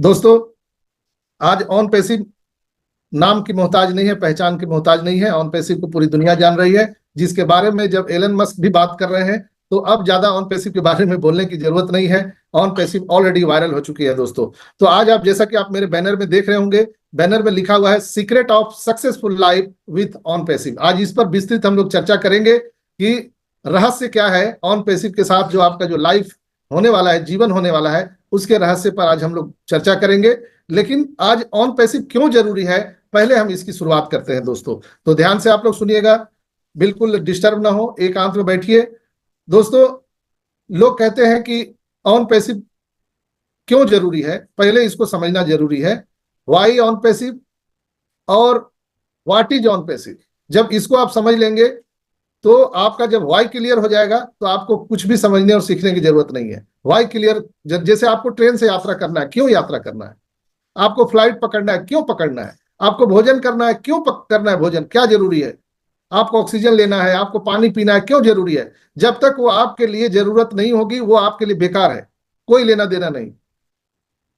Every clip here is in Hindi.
दोस्तों, आज ऑन पैसिव नाम की मोहताज नहीं है, पहचान की मोहताज नहीं है। ऑन पैसिव को पूरी दुनिया जान रही है, जिसके बारे में जब एलन मस्क भी बात कर रहे हैं तो अब ज्यादा ऑन पैसिव के बारे में बोलने की जरूरत नहीं है। ऑन पैसिव ऑलरेडी वायरल हो चुकी है दोस्तों। तो आज आप, जैसा कि आप मेरे बैनर में देख रहे होंगे, बैनर में लिखा हुआ है secret of successful life with on passive. आज इस पर विस्तृत हम लोग चर्चा करेंगे कि रहस्य क्या है ऑन पैसिव के साथ, जो आपका जो लाइफ होने वाला है, जीवन होने वाला है, उसके रहस्य पर आज हम लोग चर्चा करेंगे। लेकिन आज ऑन पैसिव क्यों जरूरी है, पहले हम इसकी शुरुआत करते हैं दोस्तों। तो ध्यान से आप लोग सुनिएगा, बिल्कुल डिस्टर्ब ना हो, एकांत में बैठिए। दोस्तों, लोग कहते हैं कि ऑन पैसिव क्यों जरूरी है, पहले इसको समझना जरूरी है। व्हाई ऑन पैसिव और व्हाट इज ऑन पैसिव। जब इसको आप समझ लेंगे तो आपका जब वाई क्लियर हो जाएगा तो आपको कुछ भी समझने और सीखने की जरूरत नहीं है। वाई क्लियर, जैसे आपको ट्रेन से यात्रा करना है, क्यों यात्रा करना है? आपको फ्लाइट पकड़ना है, क्यों पकड़ना है? आपको भोजन करना है, क्यों करना है? भोजन क्या जरूरी है? आपको ऑक्सीजन लेना है, आपको पानी पीना है, क्यों जरूरी है? जब तक वो आपके लिए जरूरत नहीं होगी वो आपके लिए बेकार है, कोई लेना देना नहीं।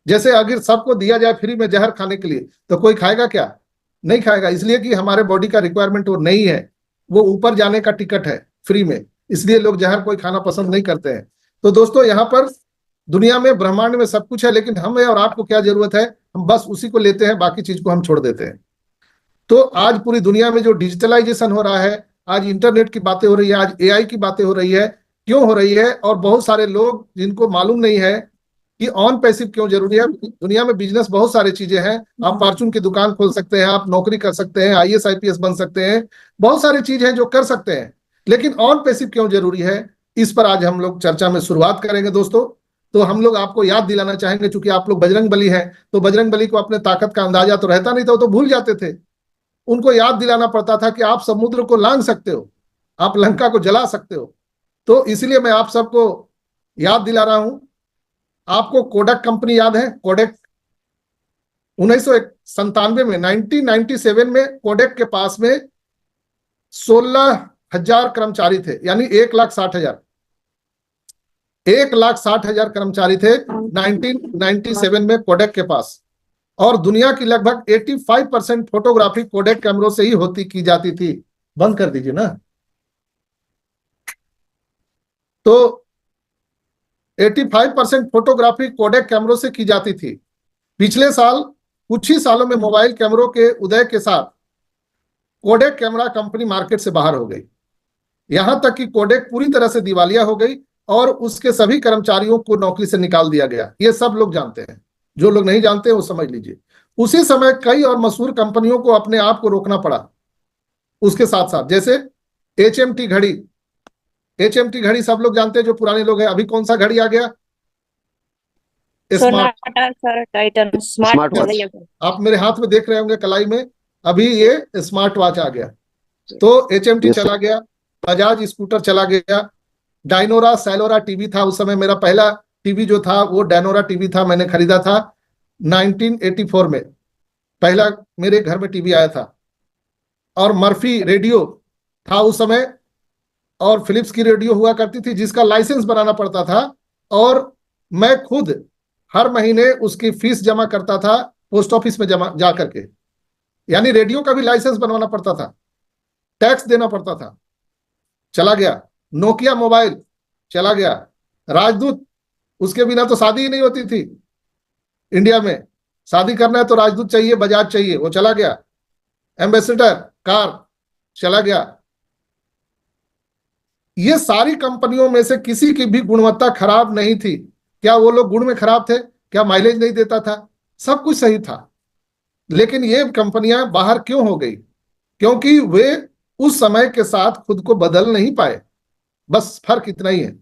जैसे अगर सबको दिया जाए फ्री में जहर खाने के लिए तो कोई खाएगा क्या? नहीं खाएगा, इसलिए कि हमारे बॉडी का रिक्वायरमेंट वो नहीं है। वो ऊपर जाने का टिकट है फ्री में, इसलिए लोग जहर कोई खाना पसंद नहीं करते हैं। तो दोस्तों, यहाँ पर दुनिया में, ब्रह्मांड में सब कुछ है, लेकिन हमें और आपको क्या जरूरत है, हम बस उसी को लेते हैं, बाकी चीज को हम छोड़ देते हैं। तो आज पूरी दुनिया में जो डिजिटलाइजेशन हो रहा है, आज इंटरनेट की बातें हो रही है, आज एआई की बातें हो रही है। क्यों हो रही है? और बहुत सारे लोग जिनको मालूम नहीं है कि ऑन पैसिव क्यों जरूरी है। दुनिया में बिजनेस बहुत सारी चीजें हैं, आप फॉर्चून की दुकान खोल सकते हैं, आप नौकरी कर सकते हैं, आईएएस आईपीएस बन सकते हैं, बहुत सारी चीज है जो कर सकते हैं। लेकिन ऑन पैसिव क्यों जरूरी है, इस पर आज हम लोग चर्चा में शुरुआत करेंगे दोस्तों। तो हम लोग आपको याद दिलाना चाहेंगे, चूंकि आप लोग बजरंग बली हैं, तो बजरंग बली को अपने ताकत का अंदाजा तो रहता नहीं था, वो तो भूल जाते थे। उनको याद दिलाना पड़ता था कि आप समुद्र को लांघ सकते हो, आप लंका को जला सकते हो। तो इसलिए मैं आप सबको याद दिला रहा हूं। आपको कोडक कंपनी याद है? कोडक 1997 में, 1997 में कोडक के पास में 16,000 कर्मचारी थे, यानी 1,60,000 1,60,000 कर्मचारी थे 1997 में कोडक के पास। और दुनिया की लगभग 85% फोटोग्राफी कोडक कैमरों से ही होती की जाती थी। बंद कर दीजिए ना। तो 85% फोटोग्राफी कोडक कैमरों से की जाती थी। पिछले साल, कुछ ही सालों में मोबाइल कैमरों के उदय के साथ कोडक कैमरा कंपनी मार्केट से बाहर हो गई। यहां तक कि कोडक पूरी तरह से दिवालिया हो गई और उसके सभी कर्मचारियों को नौकरी से निकाल दिया गया। ये सब लोग जानते हैं, जो लोग नहीं जानते वो समझ लीजिए। उसी समय कई और मशहूर कंपनियों को अपने आप को रोकना पड़ा उसके साथ साथ, जैसे एचएमटी घड़ी। एचएमटी घड़ी सब लोग जानते हैं, जो पुराने लोग हैं। अभी कौन सा घड़ी आ गया? Smart watch. आप मेरे हाथ में देख रहे होंगे कलाई में, अभी ये स्मार्ट वॉच आ गया। तो एचएमटी चला गया, बजाज स्कूटर चला गया, डायनोरा सैलोरा टीवी था उस समय। मेरा पहला टीवी जो था वो डायनोरा टीवी था, मैंने खरीदा था 1984 में, पहला मेरे घर में टीवी आया था। और मर्फी रेडियो था उस समय, और फिलिप्स की रेडियो हुआ करती थी जिसका लाइसेंस बनाना पड़ता था, और मैं खुद हर महीने उसकी फीस जमा करता था पोस्ट ऑफिस में जमा जा करके। यानी रेडियो का भी लाइसेंस बनवाना पड़ता था, टैक्स देना पड़ता था। चला गया। नोकिया मोबाइल चला गया। राजदूत, उसके बिना तो शादी ही नहीं होती थी इंडिया में। शादी करना है तो राजदूत चाहिए, बजाज चाहिए, वो चला गया। एम्बेसडर कार चला गया। ये सारी कंपनियों में से किसी की भी गुणवत्ता खराब नहीं थी। क्या वो लोग गुण में खराब थे? क्या माइलेज नहीं देता था? सब कुछ सही था। लेकिन ये कंपनियां बाहर क्यों हो गई? क्योंकि वे उस समय के साथ खुद को बदल नहीं पाए। बस फर्क इतना ही है,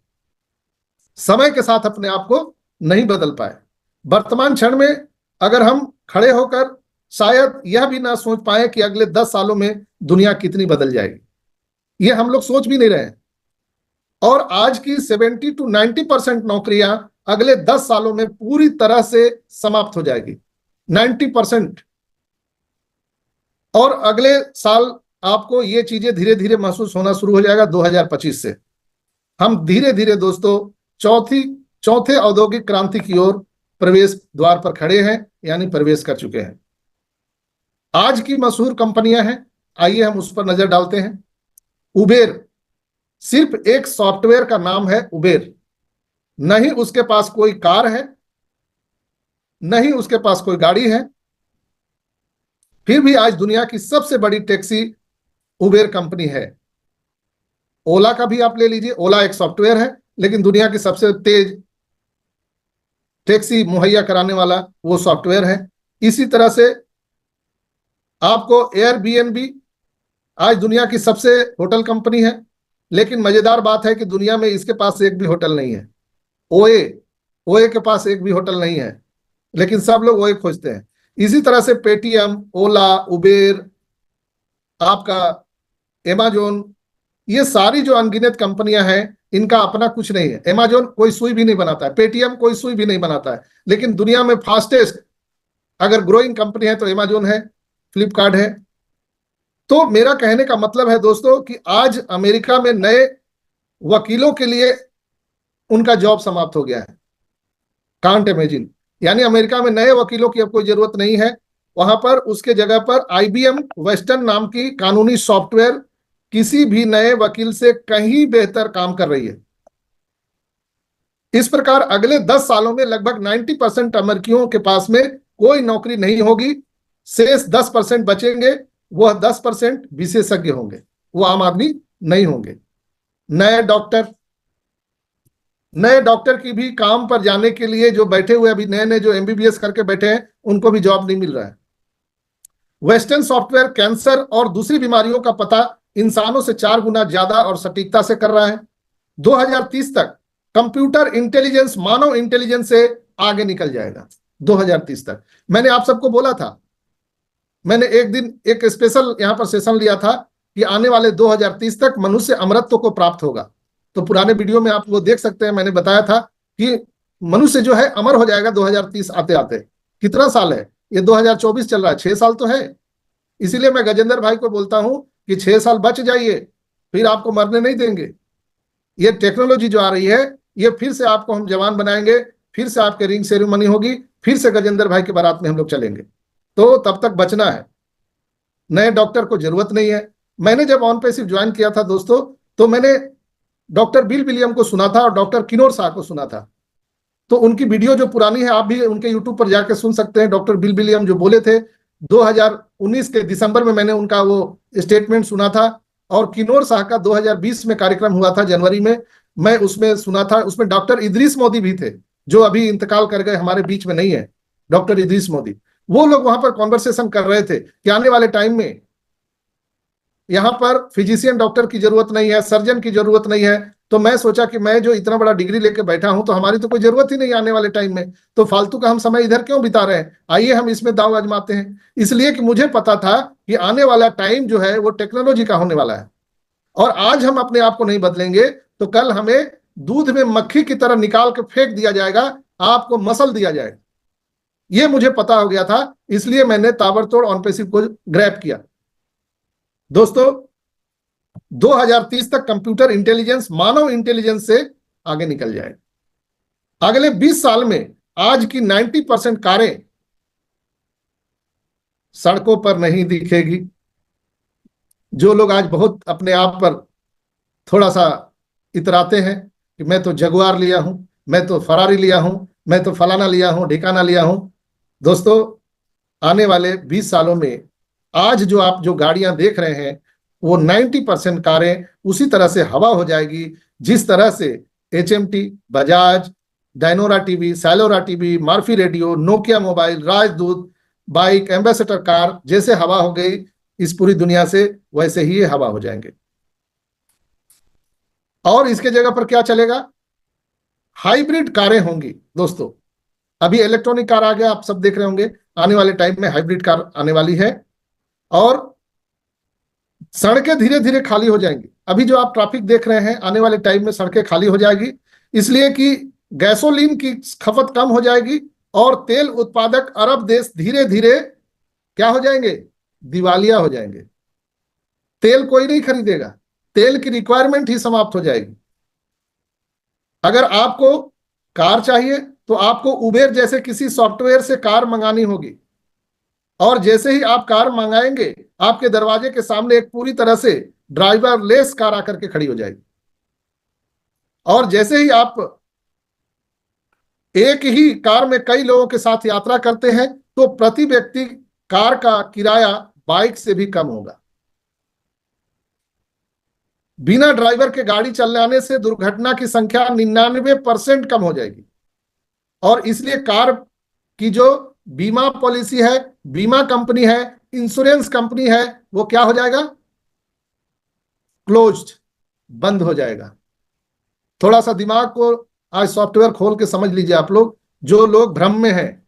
समय के साथ अपने आप को नहीं बदल पाए। वर्तमान क्षण में अगर हम खड़े होकर शायद यह भी ना सोच पाए कि अगले 10 सालों में दुनिया कितनी बदल जाएगी, ये हम लोग सोच भी नहीं रहे हैं। और आज की 70 to 90% नौकरियां अगले 10 सालों में पूरी तरह से समाप्त हो जाएगी, 90%। और अगले साल आपको ये चीजें धीरे धीरे महसूस होना शुरू हो जाएगा। 2025 से हम धीरे धीरे दोस्तों चौथे औद्योगिक क्रांति की ओर प्रवेश द्वार पर खड़े हैं, यानी प्रवेश कर चुके हैं। आज की मशहूर कंपनियां हैं, आइए हम उस पर नजर डालते हैं। उबेर सिर्फ एक सॉफ्टवेयर का नाम है उबेर, नहीं उसके पास कोई कार है, नहीं उसके पास कोई गाड़ी है, फिर भी आज दुनिया की सबसे बड़ी टैक्सी उबेर कंपनी है। ओला का भी आप ले लीजिए, ओला एक सॉफ्टवेयर है, लेकिन दुनिया की सबसे तेज टैक्सी मुहैया कराने वाला वो सॉफ्टवेयर है। इसी तरह से आपको एयरबीएनबी आज दुनिया की सबसे होटल कंपनी है, लेकिन मजेदार बात है कि दुनिया में इसके पास एक भी होटल नहीं है। ओए ओए के पास एक भी होटल नहीं है, लेकिन सब लोग ओए खोजते हैं। इसी तरह से पेटीएम, ओला, उबेर, आपका एमेजोन, ये सारी जो अनगिनत कंपनियां हैं, इनका अपना कुछ नहीं है। एमेजोन कोई सुई भी नहीं बनाता है, पेटीएम कोई सुई भी नहीं बनाता है, लेकिन दुनिया में फास्टेस्ट अगर ग्रोइंग कंपनी है तो एमेजोन है, फ्लिपकार्ट है। तो मेरा कहने का मतलब है दोस्तों कि आज अमेरिका में नए वकीलों के लिए उनका जॉब समाप्त हो गया है। कांट इमेजिन, यानी अमेरिका में नए वकीलों की अब कोई जरूरत नहीं है। वहां पर उसके जगह पर आईबीएम वेस्टर्न नाम की कानूनी सॉफ्टवेयर किसी भी नए वकील से कहीं बेहतर काम कर रही है। इस प्रकार अगले 10 सालों में लगभग 90% अमेरिकियों के पास में कोई नौकरी नहीं होगी। शेष 10% बचेंगे, वह 10% विशेषज्ञ होंगे, वो आम आदमी नहीं होंगे। नए डॉक्टर की भी काम पर जाने के लिए जो बैठे हुए अभी नए नए जो एमबीबीएस करके बैठे हैं, उनको भी जॉब नहीं मिल रहा है। वेस्टर्न सॉफ्टवेयर कैंसर और दूसरी बीमारियों का पता इंसानों से 4 गुना ज्यादा और सटीकता से कर रहा है। 2030 तक कंप्यूटर इंटेलिजेंस मानव इंटेलिजेंस से आगे निकल जाएगा। 2030 तक मैंने आप सबको बोला था, मैंने एक दिन एक स्पेशल यहां पर सेशन लिया था कि आने वाले 2030 तक मनुष्य अमरत्व को प्राप्त होगा। तो पुराने वीडियो में आप वो देख सकते हैं, मैंने बताया था कि मनुष्य जो है अमर हो जाएगा 2030 आते आते। कितना साल है ये? 2024 चल रहा है, 6 साल तो है। इसीलिए मैं गजेंद्र भाई को बोलता हूं कि 6 साल बच जाइए, फिर आपको मरने नहीं देंगे। ये टेक्नोलॉजी जो आ रही है, ये फिर से आपको हम जवान बनाएंगे, फिर से आपके रिंग सेरेमनी होगी, फिर से गजेंद्र भाई के बारात में हम लोग चलेंगे। तो तब तक बचना है। नए डॉक्टर को जरूरत नहीं है। मैंने जब ऑन पैसिव ज्वाइन किया था दोस्तों, तो मैंने डॉक्टर बिल विलियम को सुना था और डॉक्टर किनोर शाह को सुना था। तो उनकी वीडियो जो पुरानी है, आप भी उनके यूट्यूब पर जाकर सुन सकते हैं। डॉक्टर बिल विलियम जो बोले थे 2019 के दिसंबर में, मैंने उनका वो स्टेटमेंट सुना था। और किनोर शाह का 2020 में कार्यक्रम हुआ था जनवरी में, मैं उसमें सुना था। उसमें डॉक्टर इदरीस मोदी भी थे, जो अभी इंतकाल कर गए, हमारे बीच में नहीं है डॉक्टर इदरीस मोदी। वो लोग वहां पर कॉन्वर्सेशन कर रहे थे कि आने वाले टाइम में यहाँ पर फिजिशियन डॉक्टर की जरूरत नहीं है, सर्जन की जरूरत नहीं है। तो मैं सोचा कि मैं जो इतना बड़ा डिग्री लेके बैठा हूं, तो हमारी तो कोई जरूरत ही नहीं आने वाले टाइम में, तो फालतू का हम समय इधर क्यों बिता रहे हैं, आइए हम इसमें दांव आजमाते हैं। इसलिए कि मुझे पता था कि आने वाला टाइम जो है वो टेक्नोलॉजी का होने वाला है, और आज हम अपने आप को नहीं बदलेंगे तो कल हमें दूध में मक्खी की तरह निकाल के फेंक दिया जाएगा, आपको मसल दिया जाएगा। ये मुझे पता हो गया था, इसलिए मैंने ताबड़तोड़ ऑन पैसिव को ग्रैब किया। दोस्तों 2030 तक कंप्यूटर इंटेलिजेंस मानव इंटेलिजेंस से आगे निकल जाएगा। अगले 20 साल में आज की 90% कारें सड़कों पर नहीं दिखेगी। जो लोग आज बहुत अपने आप पर थोड़ा सा इतराते हैं कि मैं तो जगुआर लिया हूं, मैं तो फरारी लिया हूं, मैं तो फलाना लिया हूं, ढिकाना लिया हूं, दोस्तों आने वाले 20 सालों में आज जो आप जो गाड़ियां देख रहे हैं, वो 90% कारें उसी तरह से हवा हो जाएगी जिस तरह से HMT, Bajaj, Dyanora TV, Salora TV, Murphy radio, Nokia mobile, Rajdoot bike, Ambassador car जैसे हवा हो गई इस पूरी दुनिया से, वैसे ही ये हवा हो जाएंगे। और इसके जगह पर क्या चलेगा? हाइब्रिड कारें होंगी दोस्तों। अभी इलेक्ट्रॉनिक कार आ गया, आप सब देख रहे होंगे, आने वाले टाइम में हाइब्रिड कार आने वाली है। और सड़कें धीरे धीरे खाली हो जाएंगी। अभी जो आप ट्रैफिक देख रहे हैं, आने वाले टाइम में सड़कें खाली हो जाएगी, इसलिए कि गैसोलीन की खपत कम हो जाएगी और तेल उत्पादक अरब देश धीरे धीरे क्या हो जाएंगे? दिवालिया हो जाएंगे। तेल कोई नहीं खरीदेगा, तेल की रिक्वायरमेंट ही समाप्त हो जाएगी। अगर आपको कार चाहिए तो आपको उबेर जैसे किसी सॉफ्टवेयर से कार मंगानी होगी, और जैसे ही आप कार मंगाएंगे आपके दरवाजे के सामने एक पूरी तरह से ड्राइवरलेस कार आकर के खड़ी हो जाएगी। और जैसे ही आप एक ही कार में कई लोगों के साथ यात्रा करते हैं तो प्रति व्यक्ति कार का किराया बाइक से भी कम होगा। बिना ड्राइवर के गाड़ी चलाने से दुर्घटना की संख्या 99% कम हो जाएगी। और इसलिए कार की जो बीमा पॉलिसी है, बीमा कंपनी है, इंश्योरेंस कंपनी है, वो क्या हो जाएगा? क्लोज्ड, बंद हो जाएगा। थोड़ा सा दिमाग को आज सॉफ्टवेयर खोल के समझ लीजिए आप लोग, जो लोग भ्रम में हैं।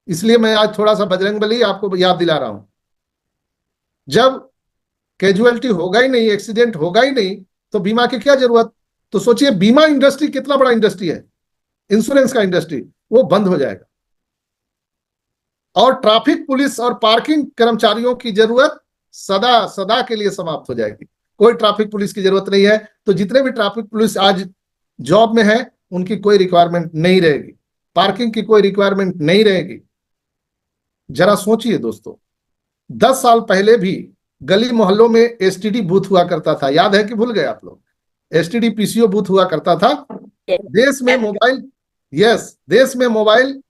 इसलिए मैं आज थोड़ा सा बजरंगबली आपको याद दिला रहा हूं। जब कैजुअलिटी होगा ही नहीं, एक्सीडेंट होगा ही नहीं, तो बीमा की क्या जरूरत? तो सोचिए बीमा इंडस्ट्री कितना बड़ा इंडस्ट्री है, इंश्योरेंस का इंडस्ट्री, वो बंद हो जाएगा। और ट्रैफिक पुलिस और पार्किंग कर्मचारियों की जरूरत सदा सदा के लिए समाप्त हो जाएगी। कोई ट्रैफिक पुलिस की जरूरत नहीं है। तो जितने भी ट्रैफिक पुलिस आज जॉब में है उनकी कोई रिक्वायरमेंट नहीं रहेगी, पार्किंग की कोई रिक्वायरमेंट नहीं रहेगी। जरा सोचिए दोस्तों, 10 साल पहले भी गली मोहल्लों में एसटीडी बूथ हुआ करता था, याद है कि भूल गए आप लोग? एसटीडी पीसीओ बूथ हुआ करता था। देश में मोबाइल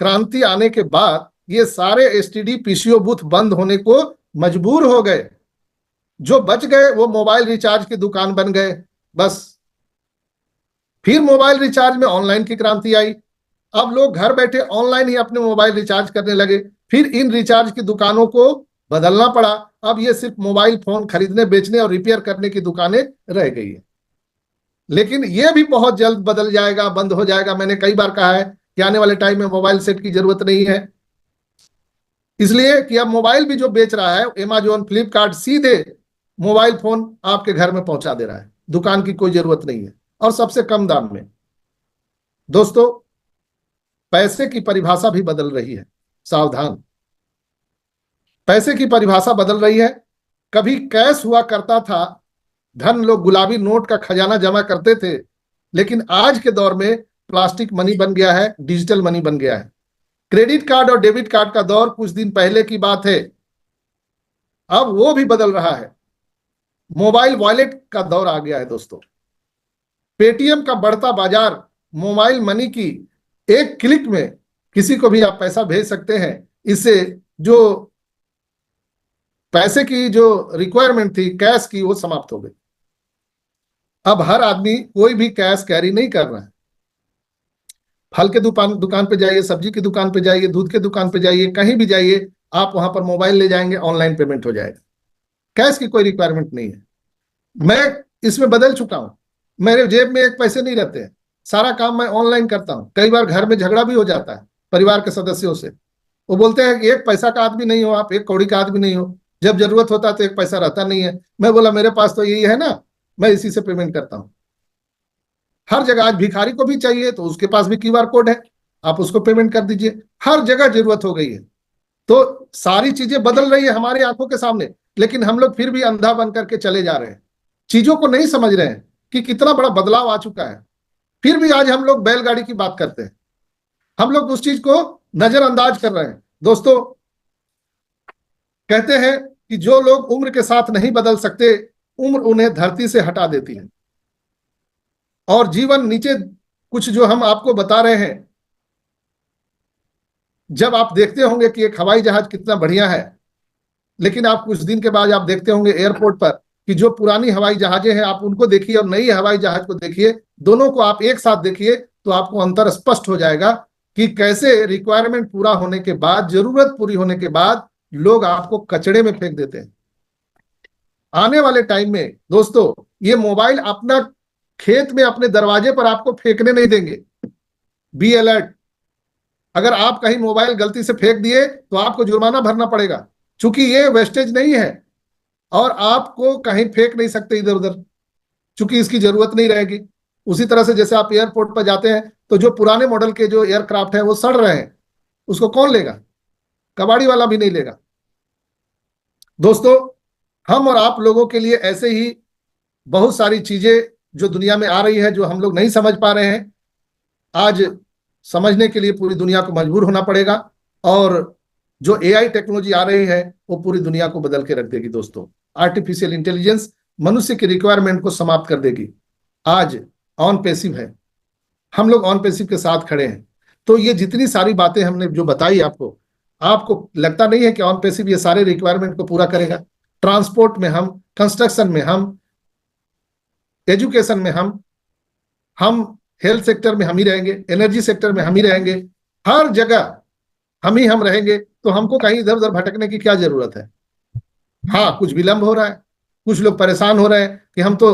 क्रांति आने के बाद ये सारे एसटीडी पीसीओ बूथ बंद होने को मजबूर हो गए। जो बच गए वो मोबाइल रिचार्ज की दुकान बन गए बस। फिर मोबाइल रिचार्ज में ऑनलाइन की क्रांति आई। अब लोग घर बैठे ऑनलाइन ही अपने मोबाइल रिचार्ज करने लगे। फिर इन रिचार्ज की दुकानों को बदलना पड़ा। अब ये सिर्फ मोबाइल फोन खरीदने, बेचने और रिपेयर करने की दुकानें रह गई है। लेकिन ये भी बहुत जल्द बदल जाएगा, बंद हो जाएगा। मैंने कई बार कहा है कि आने वाले टाइम में मोबाइल सेट की जरूरत नहीं है, इसलिए कि अब मोबाइल भी जो बेच रहा है अमेजोन, फ्लिपकार्ट, सीधे मोबाइल फोन आपके घर में पहुंचा दे रहा है। दुकान की कोई जरूरत नहीं है, और सबसे कम दाम में। दोस्तों, पैसे की परिभाषा भी बदल रही है, सावधान। पैसे की परिभाषा बदल रही है। कभी कैश हुआ करता था, धन, लोग गुलाबी नोट का खजाना जमा करते थे। लेकिन आज के दौर में प्लास्टिक मनी बन गया है, डिजिटल मनी बन गया है। क्रेडिट कार्ड और डेबिट कार्ड का दौर कुछ दिन पहले की बात है, अब वो भी बदल रहा है। मोबाइल वॉलेट का दौर आ गया है दोस्तों। पेटीएम का बढ़ता बाजार, मोबाइल मनी की एक क्लिक में किसी को भी आप पैसा भेज सकते हैं। इससे जो पैसे की जो रिक्वायरमेंट थी कैश की, वो समाप्त हो गई। अब हर आदमी कोई भी कैश कैरी नहीं कर रहा है। फल के दुकान पे जाइए, सब्जी की दुकान पे जाइए, दूध के दुकान पे जाइए, कहीं भी जाइए, आप वहां पर मोबाइल ले जाएंगे, ऑनलाइन पेमेंट हो जाएगा। कैश की कोई रिक्वायरमेंट नहीं है। मैं इसमें बदल चुका हूं। मेरे जेब में एक पैसे नहीं रहते हैं, सारा काम मैं ऑनलाइन करता हूं। कई बार घर में झगड़ा भी हो जाता है परिवार के सदस्यों से। वो बोलते हैं कि एक पैसा का आदमी नहीं हो आप, एक कौड़ी का आदमी नहीं हो, जब जरूरत होता है तो एक पैसा रहता नहीं है। मैं बोला मेरे पास तो यही है ना, मैं इसी से पेमेंट करता हूं। हर जगह आज भिखारी को भी चाहिए तो उसके पास भी क्यूआर कोड है, आप उसको पेमेंट कर दीजिए। हर जगह जरूरत हो गई है। तो सारी चीजें बदल रही है हमारी आंखों के सामने, लेकिन हम लोग फिर भी अंधा बन करके चले जा रहे हैं। चीजों को नहीं समझ रहे हैं कि कितना बड़ा बदलाव आ चुका है। फिर भी आज हम लोग बैलगाड़ी की बात करते हैं, हम लोग उस चीज को नजरअंदाज कर रहे हैं। दोस्तों, कहते हैं कि जो लोग उम्र के साथ नहीं बदल सकते, उम्र उन्हें धरती से हटा देती है। और जीवन नीचे कुछ जो हम आपको बता रहे हैं, जब आप देखते होंगे कि एक हवाई जहाज कितना बढ़िया है, लेकिन आप कुछ दिन के बाद आप देखते होंगे एयरपोर्ट पर कि जो पुरानी हवाई जहाजें हैं आप उनको देखिए और नई हवाई जहाज को देखिए, दोनों को आप एक साथ देखिए तो आपको अंतर स्पष्ट हो जाएगा कि कैसे रिक्वायरमेंट पूरा होने के बाद, जरूरत पूरी होने के बाद लोग आपको कचड़े में फेंक देते हैं। आने वाले टाइम में दोस्तों, ये मोबाइल अपना खेत में अपने दरवाजे पर आपको फेंकने नहीं देंगे। Be alert. अगर आप कहीं मोबाइल गलती से फेंक दिए तो आपको जुर्माना भरना पड़ेगा, क्योंकि ये वेस्टेज नहीं है और आपको कहीं फेंक नहीं सकते इधर उधर, क्योंकि इसकी जरूरत नहीं रहेगी। उसी तरह से जैसे आप एयरपोर्ट पर जाते हैं तो जो पुराने मॉडल के जो एयरक्राफ्ट है वो सड़ रहे हैं, उसको कौन लेगा? कबाड़ी वाला भी नहीं लेगा। दोस्तों, हम और आप लोगों के लिए ऐसे ही बहुत सारी चीजें जो दुनिया में आ रही है, जो हम लोग नहीं समझ पा रहे हैं। आज समझने के लिए पूरी दुनिया को मजबूर होना पड़ेगा। और जो एआई टेक्नोलॉजी आ रही है वो पूरी दुनिया को बदल के रख देगी दोस्तों। आर्टिफिशियल इंटेलिजेंस मनुष्य की रिक्वायरमेंट को समाप्त कर देगी। आज ऑन पैसिव है, हम लोग ऑन पैसिव के साथ खड़े हैं। तो ये जितनी सारी बातें हमने जो बताई आपको, आपको लगता नहीं है कि ऑन पैसिव ये सारे रिक्वायरमेंट को पूरा करेगा? ट्रांसपोर्ट में हम, कंस्ट्रक्शन में हम, एजुकेशन में हम हेल्थ सेक्टर में हम ही रहेंगे, एनर्जी सेक्टर में हम ही रहेंगे, हर जगह हम रहेंगे। तो हमको कहीं इधर उधर भटकने की क्या जरूरत है? हाँ, कुछ विलंब हो रहा है, कुछ लोग परेशान हो रहे हैं कि हम तो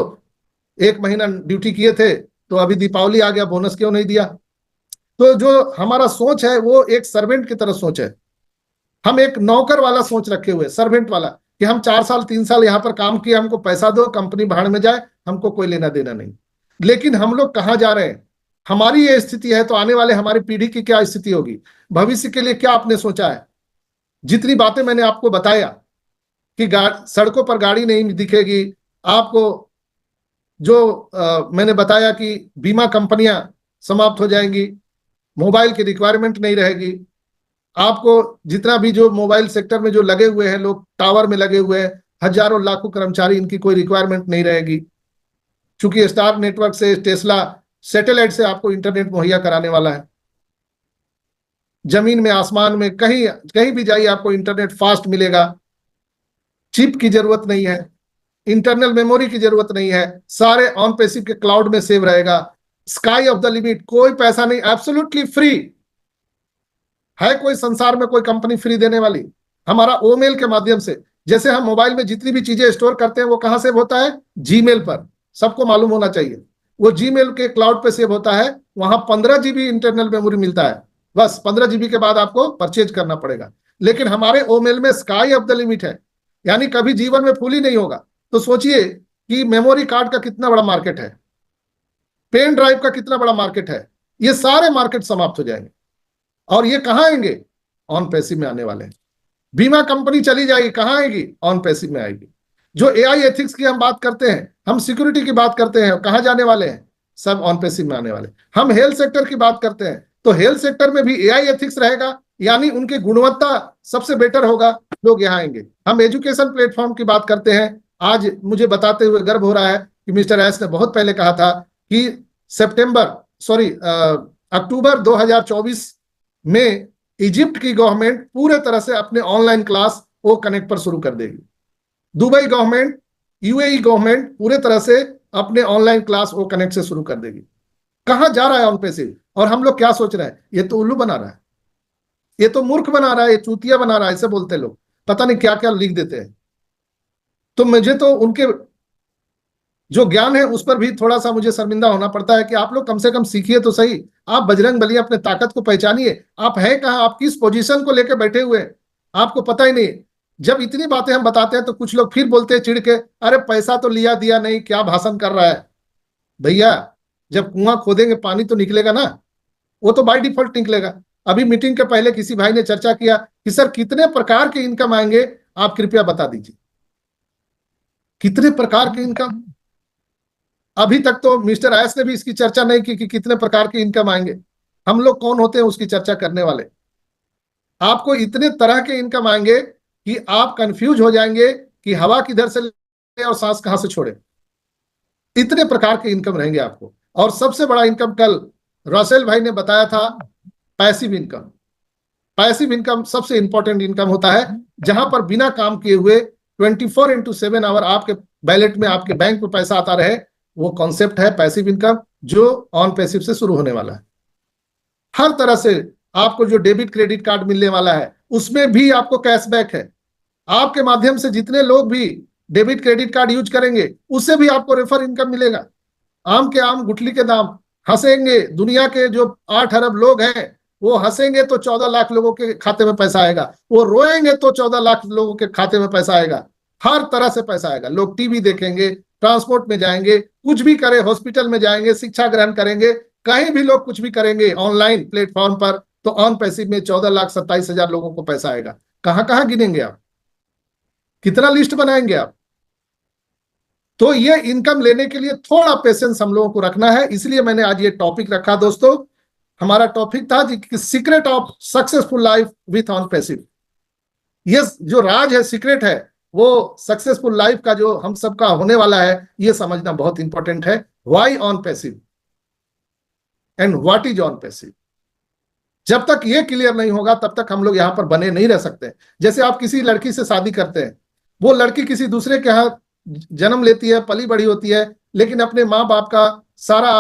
1 महीना ड्यूटी किए थे तो अभी दीपावली आ गया, बोनस क्यों नहीं दिया? तो जो हमारा सोच है वो एक सर्वेंट की तरह सोच है। हम एक नौकर वाला सोच रखे हुए, सर्वेंट वाला, कि हम 4 साल 3 साल यहाँ पर काम किए, हमको पैसा दो, कंपनी भाड़ में जाए, हमको कोई लेना देना नहीं। लेकिन हम लोग कहाँ जा रहे हैं? हमारी ये स्थिति है तो आने वाले हमारी पीढ़ी की क्या स्थिति होगी? भविष्य के लिए क्या आपने सोचा है? जितनी बातें मैंने आपको बताया कि सड़कों पर गाड़ी नहीं दिखेगी आपको, जो मैंने बताया कि बीमा कंपनियां समाप्त हो जाएंगी, मोबाइल की रिक्वायरमेंट नहीं रहेगी, आपको जितना भी जो मोबाइल सेक्टर में जो लगे हुए हैं लोग, टावर में लगे हुए हैं, हजारों लाखों कर्मचारी, इनकी कोई रिक्वायरमेंट नहीं रहेगी। चूंकि स्टार नेटवर्क से, टेस्ला सैटेलाइट से आपको इंटरनेट मुहैया कराने वाला है। जमीन में, आसमान में, कहीं कहीं भी जाइए आपको इंटरनेट फास्ट मिलेगा। चिप की जरूरत नहीं है, इंटरनल मेमोरी की जरूरत नहीं है, सारे ऑन पैसिव के क्लाउड में सेव रहेगा। स्काई ऑफ द लिमिट, कोई पैसा नहीं, एब्सोल्युटली फ्री है। कोई संसार में कोई कंपनी फ्री देने वाली? हमारा ओमेल के माध्यम से, जैसे हम मोबाइल में जितनी भी चीजें स्टोर करते हैं वो कहां सेव होता है? जीमेल पर। सबको मालूम होना चाहिए, वो जीमेल के क्लाउड पे सेव होता है। वहां 15 GB इंटरनल मेमोरी मिलता है, बस 15 GB के बाद आपको परचेज करना पड़ेगा। लेकिन हमारे ओमेल में स्काई ऑफ द लिमिट है, यानी कभी जीवन में फुल ही नहीं होगा। तो सोचिए कि मेमोरी कार्ड का कितना बड़ा मार्केट है, पेन ड्राइव का कितना बड़ा मार्केट है। ये सारे मार्केट समाप्त हो जाएंगे। और ये कहां आएंगे? ऑन पैसिव में आने वाले हैं। बीमा कंपनी चली जाएगी, कहां आएगी? ऑन पैसिव में आएगी। जो एआई एथिक्स की हम बात करते हैं, हम सिक्योरिटी की बात करते हैं, कहां जाने वाले हैं? सब ऑन पैसिव में आने वाले। हम हेल्थ सेक्टर की बात करते हैं तो हेल्थ सेक्टर में भी एआई एथिक्स रहेगा, यानी उनकी गुणवत्ता सबसे बेटर होगा, लोग यहाँ आएंगे। हम एजुकेशन प्लेटफॉर्म की बात करते हैं। आज मुझे बताते हुए गर्व हो रहा है कि मिस्टर एस ने बहुत पहले कहा था कि अक्टूबर 2024 में इजिप्ट की गवर्नमेंट पूरे तरह से अपने ऑनलाइन क्लास वो कनेक्ट पर शुरू कर देगी। दुबई गवर्नमेंट, यूएई गवर्नमेंट पूरे तरह से अपने ऑनलाइन क्लास वो कनेक्ट से शुरू कर देगी। कहां जा रहा है ऑन पैसिव? और हम लोग क्या सोच रहे हैं? ये तो उल्लू बना रहा है, ये तो मूर्ख बना रहा है, ये चूतिया बना रहा है, ऐसे बोलते लोग, पता नहीं क्या क्या लिख देते हैं। तो मुझे तो उनके जो ज्ञान है उस पर भी थोड़ा सा मुझे शर्मिंदा होना पड़ता है कि आप लोग कम से कम सीखिए तो सही। आप बजरंग बली, अपने ताकत को पहचानिए। आप है कहाँ? आप किस पोजीशन को लेकर बैठे हुए हैं? आपको पता ही नहीं। जब इतनी बातें हम बताते हैं तो कुछ लोग फिर बोलते हैं चिढ़ के, अरे पैसा तो लिया दिया नहीं, क्या भाषण कर रहा है? भैया, जब कुआं खोदेंगे पानी तो निकलेगा ना, वो तो बाय डिफॉल्ट निकलेगा। अभी मीटिंग के पहले किसी भाई ने चर्चा किया कि सर कितने प्रकार के इनकम आएंगे, आप कृपया बता दीजिए कितने प्रकार के इनकम। अभी तक तो मिस्टर आयस ने भी इसकी चर्चा नहीं की कि कितने प्रकार के इनकम आएंगे। हम लोग कौन होते हैं उसकी चर्चा करने वाले? आपको इतने तरह के इनकम आएंगे कि आप कंफ्यूज हो जाएंगे कि हवा किधर से ले और सांस कहां से छोड़े। इतने प्रकार के इनकम रहेंगे आपको। और सबसे बड़ा इनकम कल रसेल भाई ने बताया था, पैसिव इनकम। पैसिव इनकम सबसे इंपॉर्टेंट इनकम होता है, जहां पर बिना काम किए हुए 24x7 आवर आपके बैलेट में, आपके बैंक में पैसा आता रहे। वो कॉन्सेप्ट है पैसिव इनकम, जो ऑन पैसिव से शुरू होने वाला है। हर तरह से आपको जो डेबिट क्रेडिट कार्ड मिलने वाला है उसमें भी आपको कैशबैक है। आपके माध्यम से जितने लोग भी डेबिट क्रेडिट कार्ड यूज करेंगे उससे भी आपको रेफर इनकम मिलेगा। आम के आम गुठली के दाम। हंसेंगे, दुनिया के जो 8 अरब लोग हैं वो हंसेंगे तो 14 लाख लोगों के खाते में पैसा आएगा, वो रोएंगे तो 14 लाख लोगों के खाते में पैसा आएगा। हर तरह से पैसा आएगा। लोग टीवी देखेंगे, ट्रांसपोर्ट में जाएंगे, कुछ भी करें, हॉस्पिटल में जाएंगे, शिक्षा ग्रहण करेंगे, कहीं भी लोग कुछ भी करेंगे ऑनलाइन प्लेटफॉर्म पर, तो ऑन पैसिव में 14,27,000 लोगों को पैसा आएगा। कहां कहां गिनेंगे आप? कितना लिस्ट बनाएंगे आप? तो ये इनकम लेने के लिए थोड़ा पेशेंस हम लोगों को रखना है, इसलिए मैंने आज ये टॉपिक रखा दोस्तों। हमारा टॉपिक था कि secret of successful life with on passive. ये जो राज है, सीक्रेट है, वो सक्सेसफुल लाइफ का जो हम सबका होने वाला है, ये समझना बहुत इंपॉर्टेंट है। Why on passive and what is on passive. जब तक ये क्लियर नहीं होगा तब तक हम लोग यहां पर बने नहीं रह सकते। जैसे आप किसी लड़की से शादी करते हैं, वो लड़की किसी दूसरे के यहाँ जन्म लेती है, पली बड़ी होती है, लेकिन अपने माँ बाप का सारा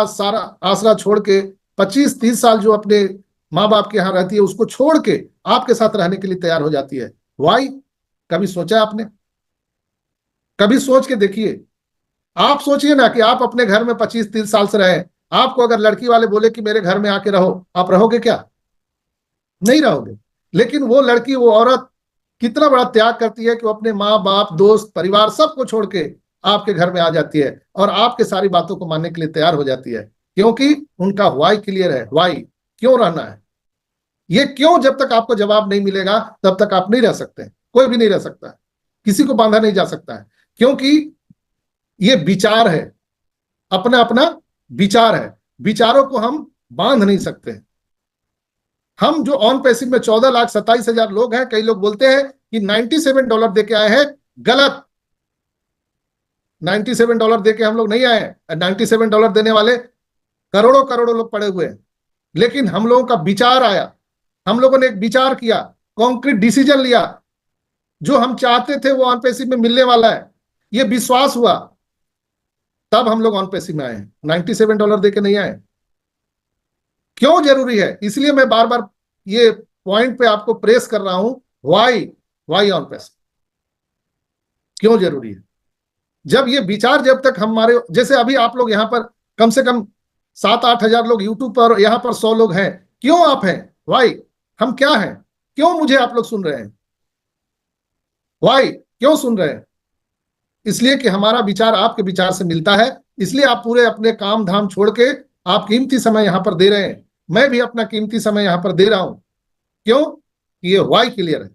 आसरा छोड़ के 25-30 साल जो अपने माँ बाप के यहाँ रहती है, उसको छोड़ के आपके साथ रहने के लिए तैयार हो जाती है। वाई? कभी सोचा आपने? कभी सोच के देखिए। आप सोचिए ना कि आप अपने घर में 25-30 साल से रहे, आपको अगर लड़की वाले बोले कि मेरे घर में आके रहो, आप रहोगे क्या? नहीं रहोगे। लेकिन वो लड़की, वो औरत कितना बड़ा त्याग करती है कि वो अपने माँ बाप, दोस्त, परिवार सबको छोड़ के आपके घर में आ जाती है और आपके सारी बातों को मानने के लिए तैयार हो जाती है, क्योंकि उनका वाई क्लियर है। वाई, क्यों रहना है, ये क्यों जब तक आपको जवाब नहीं मिलेगा तब तक आप नहीं रह सकते। कोई भी नहीं रह सकता है, किसी को बांधा नहीं जा सकता है, क्योंकि ये विचार है, अपना अपना विचार है। विचारों को हम बांध नहीं सकते। हम जो ऑन पैसिव में 14,27,000 लोग हैं, कई लोग बोलते हैं कि $97 दे के आए हैं। गलत। $97 दे के हम लोग नहीं आए। $97 देने वाले करोड़ों करोड़ों लोग पड़े हुए हैं, लेकिन हम लोगों का विचार आया, हम लोगों ने एक विचार किया, कॉन्क्रीट डिसीजन लिया, जो हम चाहते थे वो ऑन पैसिव में मिलने वाला है, ये विश्वास हुआ, तब हम लोग ऑन पैसिव में आए हैं। $97 दे के नहीं आए। क्यों जरूरी है? इसलिए मैं बार बार ये पॉइंट पे आपको प्रेस कर रहा हूं। वाई ऑन पैसिव क्यों जरूरी है? जब ये विचार, जब तक हमारे, जैसे अभी आप लोग यहाँ पर कम से कम 7-8 हजार लोग यूट्यूब पर, यहाँ पर 100 लोग हैं। क्यों आप हैं? वाई? हम क्या हैं? क्यों मुझे आप लोग सुन रहे हैं? वाई? क्यों सुन रहे हैं? इसलिए कि हमारा विचार आपके विचार से मिलता है, इसलिए आप पूरे अपने काम धाम छोड़ के आप कीमती समय यहां पर दे रहे हैं। मैं भी अपना कीमती समय यहां पर दे रहा हूं। क्यों? ये वाई क्लियर है।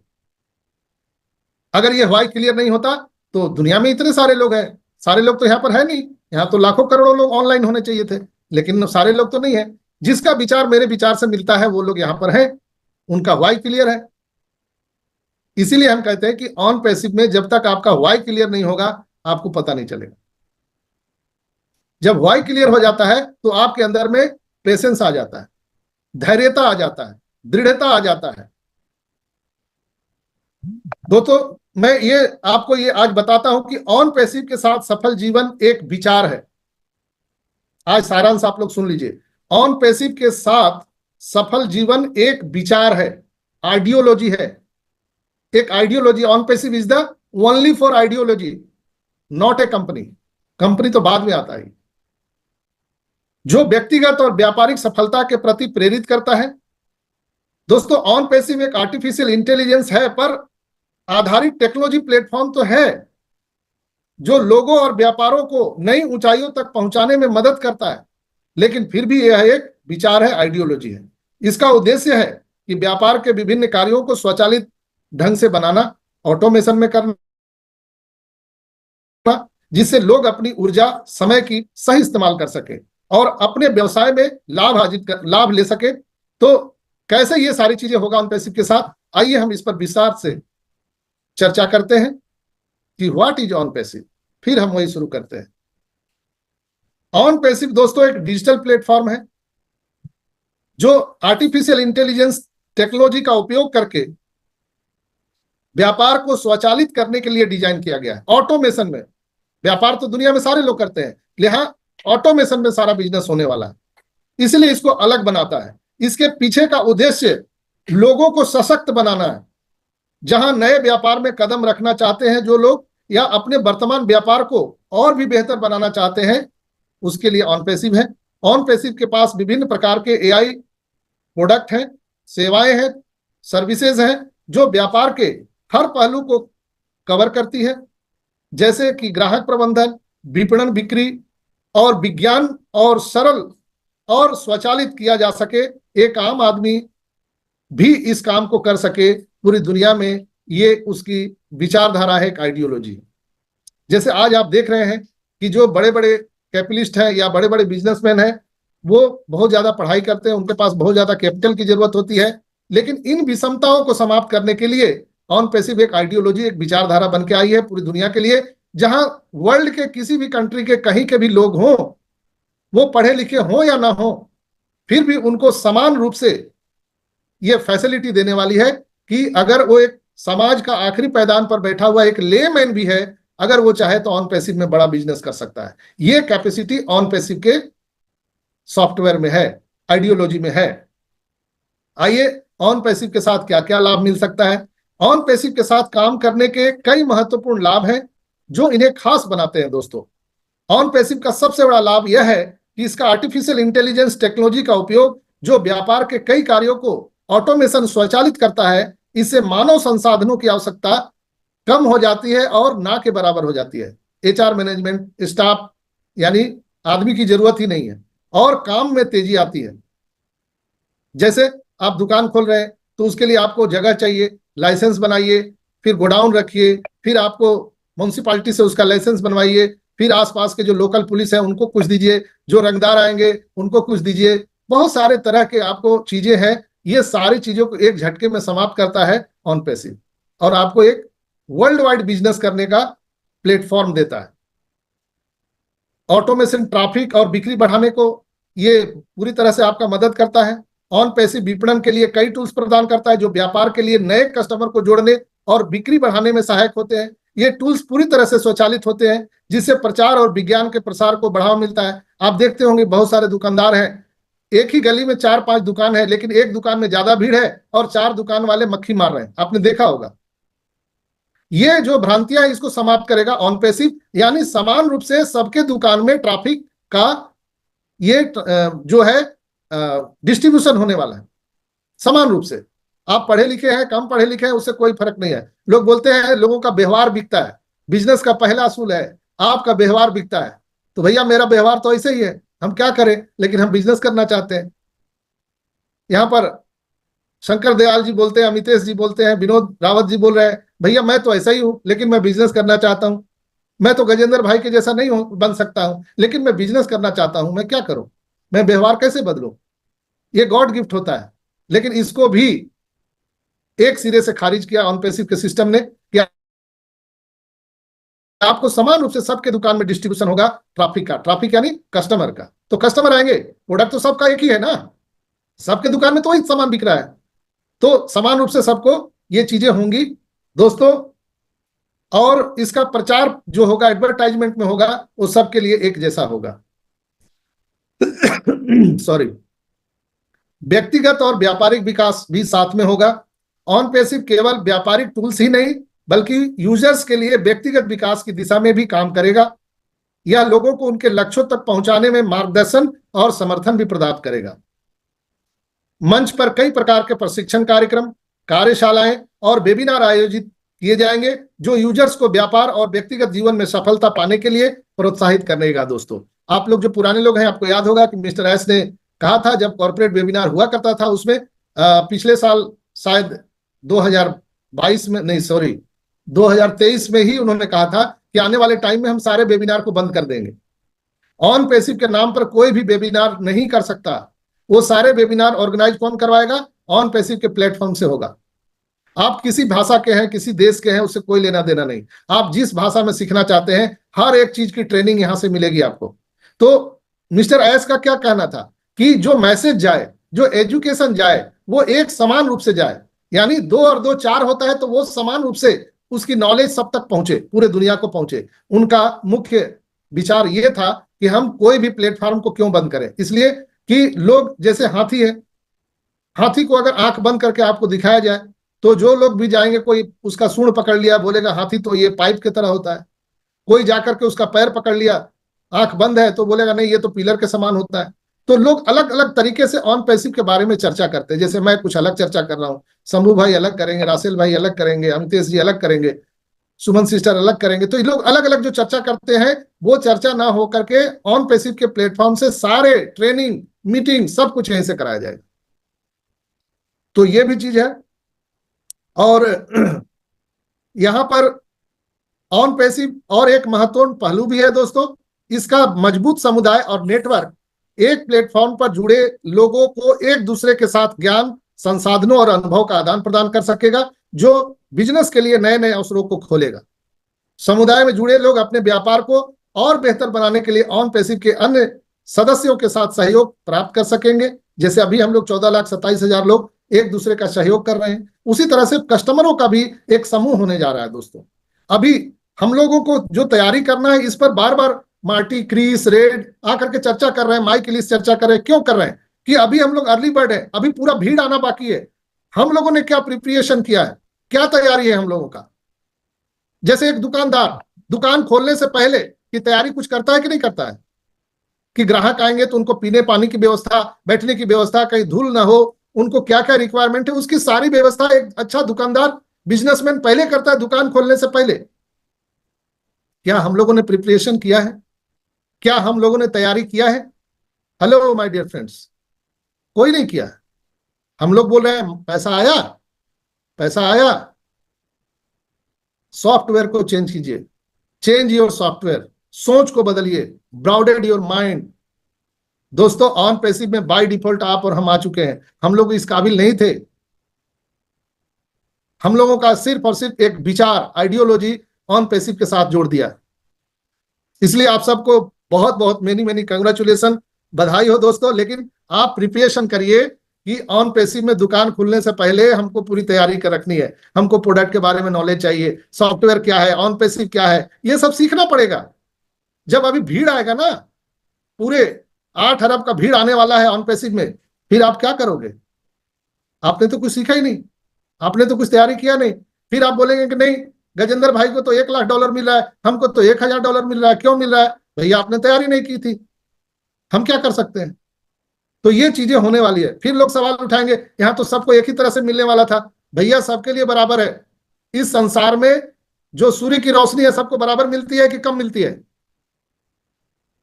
अगर ये वाई क्लियर नहीं होता तो दुनिया में इतने सारे लोग हैं, सारे लोग तो यहां पर है नहीं। यहां तो लाखों करोड़ों लोग ऑनलाइन होने चाहिए थे, लेकिन सारे लोग तो नहीं है। जिसका विचार मेरे विचार से मिलता है वो लोग यहां पर हैं, उनका वाई क्लियर है। इसीलिए हम कहते हैं कि ऑन पैसिव में जब तक आपका वाई क्लियर नहीं होगा आपको पता नहीं चलेगा। जब वाई क्लियर हो जाता है तो आपके अंदर में पेशेंस आ जाता है, धैर्यता आ जाता है, दृढ़ता आ जाता है। दोस्तों, मैं ये आपको ये आज बताता हूं कि ऑन पैसिव के साथ सफल जीवन एक विचार है। आज सारांश आप लोग सुन लीजिए। ऑन पैसिव के साथ सफल जीवन एक विचार है, आइडियोलॉजी है। एक ideology. On passive is the only for ideology, not a company. Company तो बाद में आता है। जो व्यक्तिगत और व्यापारिक सफलता के प्रति प्रेरित करता है। दोस्तों, ऑन पैसिव एक आर्टिफिशियल इंटेलिजेंस है पर आधारित टेक्नोलॉजी प्लेटफॉर्म तो है, जो लोगों और व्यापारों को नई ऊंचाइयों तक पहुंचाने में मदद करता है। लेकिन फिर भी यह एक विचार है, आइडियोलॉजी है। इसका उद्देश्य है कि व्यापार के विभिन्न कार्यों को स्वचालित ढंग से बनाना, ऑटोमेशन में करना, जिससे लोग अपनी ऊर्जा, समय की सही इस्तेमाल कर सके और अपने व्यवसाय में लाभ ले सके। तो कैसे ये सारी चीजें होगा ऑन पैसिव के साथ? आइए हम इस पर विस्तार से चर्चा करते हैं कि व्हाट इज ऑन पैसिव। फिर हम वही शुरू करते हैं। ऑन पैसिव दोस्तों एक डिजिटल प्लेटफॉर्म है जो आर्टिफिशियल इंटेलिजेंस टेक्नोलॉजी का उपयोग करके व्यापार को स्वचालित करने के लिए डिजाइन किया गया है। ऑटोमेशन में, व्यापार तो दुनिया में सारे लोग करते हैं, लिहाजा ऑटोमेशन में सारा बिजनेस होने वाला है, इसलिए इसको अलग बनाता है। इसके पीछे का उद्देश्य लोगों को सशक्त बनाना है। जहां नए व्यापार में कदम रखना चाहते हैं जो लोग, या अपने वर्तमान व्यापार को और भी बेहतर बनाना चाहते हैं, उसके लिए ऑन पैसिव है। ऑन पैसिव के पास विभिन्न प्रकार के एआई प्रोडक्ट हैं, सेवाएं हैं, सर्विसेज हैं, जो व्यापार के हर पहलू को कवर करती है, जैसे कि ग्राहक प्रबंधन, विपणन, बिक्री और विज्ञान, और सरल और स्वचालित किया जा सके, एक आम आदमी भी इस काम को कर सके पूरी दुनिया में। ये उसकी विचारधारा है, एक आइडियोलॉजी। जैसे आज आप देख रहे हैं कि जो बड़े बड़े कैपिटलिस्ट हैं या बड़े बड़े बिजनेसमैन हैं, वो बहुत ज्यादा पढ़ाई करते हैं, उनके पास बहुत ज्यादा कैपिटल की जरूरत होती है, लेकिन इन विषमताओं को समाप्त करने के लिए ऑन पैसिव एक आइडियोलॉजी, एक विचारधारा बन के आई है पूरी दुनिया के लिए, जहां वर्ल्ड के किसी भी कंट्री के कहीं के भी लोग हों, वो पढ़े लिखे हों या ना हो, फिर भी उनको समान रूप से ये फैसिलिटी देने वाली है कि अगर वो एक समाज का आखिरी पैदान पर बैठा हुआ एक लेमैन भी है, अगर वो चाहे तो ऑन पैसिव में बड़ा बिजनेस कर सकता है। ये कैपेसिटी ऑन पैसिव के सॉफ्टवेयर में है, आइडियोलॉजी में है। आइए ऑन पैसिव के साथ क्या क्या लाभ मिल सकता है। ऑन पैसिव के साथ काम करने के कई महत्वपूर्ण लाभ हैं जो इन्हें खास बनाते हैं दोस्तों। ऑन पैसिव का सबसे बड़ा लाभ यह है कि इसका आर्टिफिशियल इंटेलिजेंस टेक्नोलॉजी का उपयोग, जो व्यापार के कई कार्यों को ऑटोमेशन स्वचालित करता है, इससे मानव संसाधनों की आवश्यकता कम हो जाती है और ना के बराबर हो जाती है। एचआर मैनेजमेंट, स्टाफ यानी आदमी की जरूरत ही नहीं है और काम में तेजी आती है। जैसे आप दुकान खोल रहे हैं तो उसके लिए आपको जगह चाहिए, लाइसेंस बनाइए, फिर गोडाउन रखिए, फिर आपको म्युनिसिपालिटी से उसका लाइसेंस बनवाइए, फिर आसपास के जो लोकल पुलिस है उनको कुछ दीजिए, जो रंगदार आएंगे उनको कुछ दीजिए, बहुत सारे तरह के आपको चीजें हैं। ये सारी चीजों को एक झटके में समाप्त करता है ऑन पैसिव और आपको एक वर्ल्ड वाइड बिजनेस करने का प्लेटफॉर्म देता है। ऑटोमेशन, ट्रैफिक और बिक्री बढ़ाने को ये पूरी तरह से आपका मदद करता है। ऑन पैसिव विपणन के लिए कई टूल्स प्रदान करता है जो व्यापार के लिए नए कस्टमर को जोड़ने और बिक्री बढ़ाने में सहायक होते हैं। ये टूल्स पूरी तरह से स्वचालित होते हैं जिससे प्रचार और विज्ञान के प्रसार को बढ़ावा मिलता है। आप देखते होंगे बहुत सारे दुकानदार हैं, एक ही गली में 4-5 दुकान है, लेकिन एक दुकान में ज्यादा भीड़ है और 4 दुकान वाले मक्खी मार रहे हैं, आपने देखा होगा। ये जो भ्रांतियां है इसको समाप्त करेगा ऑन पैसिव, यानी समान रूप से सबके दुकान में ट्रैफिक का ये जो है डिस्ट्रीब्यूशन होने वाला है समान रूप से। आप पढ़े लिखे हैं, कम पढ़े लिखे हैं, उससे कोई फर्क नहीं है। लोग बोलते हैं लोगों का व्यवहार बिकता है, बिजनेस का पहला असूल है आपका व्यवहार बिकता है। तो भैया मेरा व्यवहार तो ऐसे ही है, हम क्या करें, लेकिन हम बिजनेस करना चाहते हैं। यहाँ पर शंकर दयाल जी बोलते हैं, अमितेश जी बोलते हैं, विनोद रावत जी बोल रहे हैं, भैया मैं तो ऐसा ही हूं लेकिन मैं बिजनेस करना चाहता हूं। मैं तो गजेंद्र भाई के जैसा नहीं बन सकता हूं, लेकिन मैं बिजनेस करना चाहता हूं, मैं क्या करूं, मैं व्यवहार कैसे बदलूं। ये गॉड गिफ्ट होता है, लेकिन इसको भी एक सिरे से खारिज किया ऑन पैसिव के सिस्टम ने कि आपको समान रूप से सबके दुकान में डिस्ट्रीब्यूशन होगा ट्रैफिक का। ट्रैफिक यानी कस्टमर का, तो कस्टमर आएंगे, प्रोडक्ट तो सबका एक ही है ना, सबके दुकान में तो वही सामान बिक रहा है, तो समान रूप से सबको ये चीजें होंगी दोस्तों। और इसका प्रचार जो होगा एडवर्टाइजमेंट में होगा वो सबके लिए एक जैसा होगा। सॉरी। व्यक्तिगत और व्यापारिक विकास भी साथ में होगा। ऑन पैसिव केवल व्यापारिक टूल्स ही नहीं बल्कि यूजर्स के लिए व्यक्तिगत विकास की दिशा में भी काम करेगा। यह लोगों को उनके लक्ष्यों तक पहुंचाने में मार्गदर्शन और समर्थन भी प्रदान करेगा। मंच पर कई प्रकार के प्रशिक्षण कार्यक्रम, कार्यशालाएं और वेबिनार आयोजित किए जाएंगे जो यूजर्स को व्यापार और व्यक्तिगत जीवन में सफलता पाने के लिए प्रोत्साहित करेगा। दोस्तों आप लोग जो पुराने लोग हैं, आपको याद होगा कि मिस्टर एस ने कहा था जब कॉर्पोरेट वेबिनार हुआ करता था उसमें पिछले साल शायद 2022 में नहीं, सॉरी 2023 में ही उन्होंने कहा था कि आने वाले टाइम में हम सारे वेबिनार को बंद कर देंगे। ऑन पैसिव के नाम पर कोई भी वेबिनार नहीं कर सकता। वो सारे वेबिनार ऑर्गेनाइज कौन करवाएगा? ऑन पैसिव के प्लेटफॉर्म से होगा। आप किसी भाषा के हैं, किसी देश के हैं, उससे कोई लेना देना नहीं। आप जिस भाषा में सीखना चाहते हैं हर एक चीज की ट्रेनिंग यहां से मिलेगी आपको। तो मिस्टर एस का क्या कहना था कि जो मैसेज जाए, जो एजुकेशन जाए, वो एक समान रूप से जाए, यानी 2 और 2 4 होता है तो वो समान रूप से उसकी नॉलेज सब तक पहुंचे, पूरे दुनिया को पहुंचे। उनका मुख्य विचार ये था कि हम कोई भी प्लेटफॉर्म को क्यों बंद करें, इसलिए कि लोग जैसे हाथी है, हाथी को अगर आंख बंद करके आपको दिखाया जाए तो जो लोग भी जाएंगे, कोई उसका सूंड पकड़ लिया, बोलेगा हाथी तो ये पाइप की तरह होता है। कोई जाकर के उसका पैर पकड़ लिया, आंख बंद है, तो बोलेगा नहीं ये तो पिलर के समान होता है। तो लोग अलग अलग तरीके से ऑन पैसिव के बारे में चर्चा करते हैं। जैसे मैं कुछ अलग चर्चा कर रहा हूँ, शंभू भाई अलग करेंगे, रासेल भाई अलग करेंगे, अमितेश जी अलग करेंगे, सुमन सिस्टर अलग करेंगे। तो ये लोग अलग अलग जो चर्चा करते हैं वो चर्चा ना हो करके ऑन पैसिव के प्लेटफॉर्म से सारे ट्रेनिंग, मीटिंग सब कुछ यहीं से कराया जाएगा। तो ये भी चीज है। और यहां पर ऑन पैसिव और एक महत्वपूर्ण पहलू भी है दोस्तों, इसका मजबूत समुदाय और नेटवर्क एक प्लेटफॉर्म पर जुड़े लोगों को एक दूसरे के साथ ज्ञान, संसाधनों और अनुभव का आदान प्रदान कर सकेगा, जो बिजनेस के लिए नए नए अवसरों को खोलेगा। समुदाय में जुड़े लोग अपने व्यापार को और बेहतर बनाने के लिए ऑन पैसिव के अन्य सदस्यों के साथ सहयोग प्राप्त कर सकेंगे। जैसे अभी हम लोग 14,27,000 लोग एक दूसरे का सहयोग कर रहे हैं, उसी तरह से कस्टमरों का भी एक समूह होने जा रहा है। दोस्तों, अभी हम लोगों को जो तैयारी करना है, इस पर बार बार मार्टी, क्रिस, रेड आकर के चर्चा कर रहे हैं, माइक एलिस चर्चा कर रहे हैं। क्यों कर रहे हैं? कि अभी हम लोग अर्ली बर्ड है, अभी पूरा भीड़ आना बाकी है। हम लोगों ने क्या प्रिपरेशन किया है, क्या तैयारी है हम लोगों का? जैसे एक दुकानदार दुकान खोलने से पहले की तैयारी कुछ करता है कि नहीं करता है? कि ग्राहक आएंगे तो उनको पीने पानी की व्यवस्था, बैठने की व्यवस्था, कहीं धूल ना हो, उनको क्या क्या रिक्वायरमेंट है, उसकी सारी व्यवस्था एक अच्छा दुकानदार, बिजनेसमैन पहले करता है दुकान खोलने से पहले। क्या हम लोगों ने प्रिपरेशन किया है? क्या हम लोगों ने तैयारी किया है? हेलो माय डियर फ्रेंड्स, कोई नहीं किया। हम लोग बोल रहे हैं पैसा आया, पैसा आया। सॉफ्टवेयर को चेंज कीजिए, चेंज योर सॉफ्टवेयर, सोच को बदलिए, ब्रॉडेड योर माइंड। दोस्तों, ऑन पैसिव में बाय डिफॉल्ट आप और हम आ चुके हैं। हम लोग इस काबिल नहीं थे। हम लोगों का सिर्फ और सिर्फ एक विचार, आइडियोलॉजी ऑन पैसिव के साथ जोड़ दिया। इसलिए आप सबको बहुत बहुत मेनी मेनी कंग्रेचुलेशन, बधाई हो दोस्तों। लेकिन आप प्रिपरेशन करिए कि ऑन पैसिव में दुकान खुलने से पहले हमको पूरी तैयारी कर रखनी है। हमको प्रोडक्ट के बारे में नॉलेज चाहिए, सॉफ्टवेयर क्या है, ऑन पैसिव क्या है, ये सब सीखना पड़ेगा। जब अभी भीड़ आएगा ना, पूरे 8 अरब का भीड़ आने वाला है ऑन पैसिव में, फिर आप क्या करोगे? आपने तो कुछ सीखा ही नहीं, आपने तो कुछ तैयारी किया नहीं। फिर आप बोलेंगे कि नहीं, गजेंद्र भाई को तो $1,00,000 मिल रहा है, हमको तो $1,000 मिल रहा है। क्यों मिल रहा है? भैया आपने तैयारी नहीं की थी, हम क्या कर सकते हैं? तो ये चीजें होने वाली है। फिर लोग सवाल उठाएंगे, यहां तो सबको एक ही तरह से मिलने वाला था। भैया सबके लिए बराबर है। इस संसार में जो सूर्य की रोशनी है सबको बराबर मिलती है कि कम मिलती है?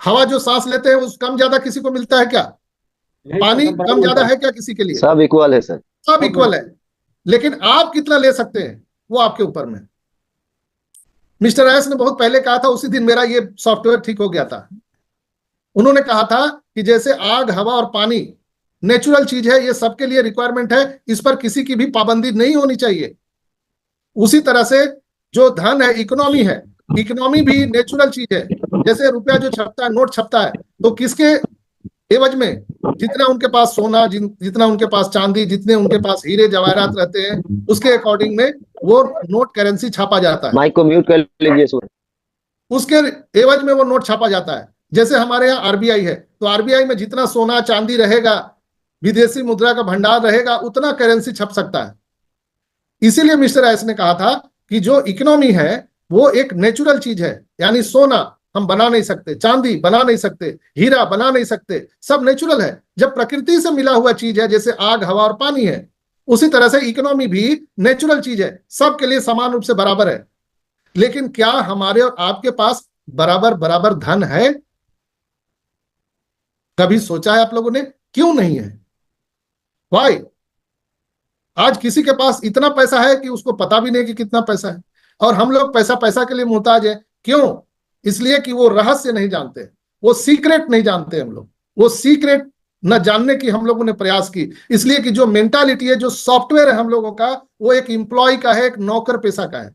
हवा जो सांस लेते हैं उस कम ज्यादा किसी को मिलता है क्या? पानी कम ज्यादा है क्या किसी के लिए? सब इक्वल है सर, सब इक्वल है। लेकिन आप कितना ले सकते हैं वो आपके ऊपर में। मिस्टर एस ने बहुत पहले कहा था, उसी दिन मेरा ये सॉफ्टवेयर ठीक हो गया था। उन्होंने कहा था कि जैसे आग, हवा और पानी नेचुरल चीज है, ये सबके लिए रिक्वायरमेंट है, इस पर किसी की भी पाबंदी नहीं होनी चाहिए। उसी तरह से जो धन है, इकोनॉमी है, इकोनॉमी भी नेचुरल चीज है। जैसे रुपया जो छपता है, नोट छपता है, तो किसके एवज में? जितना उनके पास सोना, जितना उनके पास चांदी, जितने उनके पास हीरे जवाहरात रहते हैं, उसके अकॉर्डिंग में वो नोट करेंसी छापा जाता है। माइक को म्यूट कर लीजिए सर। उसके एवज में वो नोट छापा जाता है। जैसे हमारे यहाँ आरबीआई है, तो आरबीआई में जितना सोना चांदी रहेगा, विदेशी मुद्रा का भंडार रहेगा, उतना करेंसी छप सकता है। इसीलिए मिस्टर एस ने कहा था कि जो इकोनॉमी है वो एक नेचुरल चीज है। यानी सोना हम बना नहीं सकते, चांदी बना नहीं सकते, हीरा बना नहीं सकते, सब नेचुरल है। जब प्रकृति से मिला हुआ चीज है, जैसे आग, हवा और पानी है, उसी तरह से इकोनॉमी भी नेचुरल चीज है, सबके लिए समान रूप से बराबर है। लेकिन क्या हमारे और आपके पास बराबर बराबर धन है? कभी सोचा है आप लोगों ने? क्यों नहीं है? वाई? आज किसी के पास इतना पैसा है कि उसको पता भी नहीं कि कितना पैसा है, और हम लोग पैसा पैसा के लिए मोहताज है। क्यों? इसलिए कि वो रहस्य नहीं जानते, वो सीक्रेट नहीं जानते। हम लोग वो सीक्रेट न जानने की हम लोगों ने प्रयास की। इसलिए कि जो मेंटालिटी है, जो सॉफ्टवेयर है हम लोगों का, वो एक एम्प्लॉय का है, एक नौकर पेशा का है।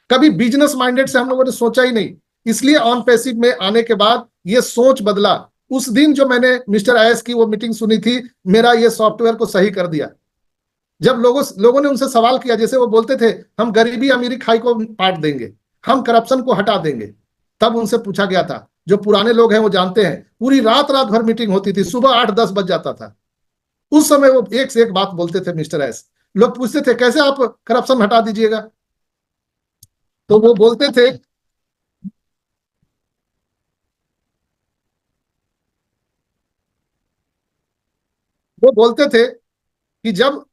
कभी बिजनेस माइंडेड से हम लोगों ने सोचा ही नहीं। इसलिए ऑन पैसिव में आने के बाद ये सोच बदला। उस दिन जो मैंने मिस्टर आयस की वो मीटिंग सुनी थी, मेरा ये सॉफ्टवेयर को सही कर दिया। जब लोगों ने उनसे सवाल किया, जैसे वो बोलते थे हम गरीबी अमीरी खाई को पाट देंगे, हम करप्शन को हटा देंगे, तब उनसे पूछा गया था, जो पुराने लोग हैं वो जानते हैं, पूरी रात रात भर मीटिंग होती थी, सुबह 8-10 बज जाता था। उस समय वो एक से एक बात बोलते थे मिस्टर एस। लोग पूछते थे कैसे आप करप्शन हटा दीजिएगा, तो वो बोलते थे कि जब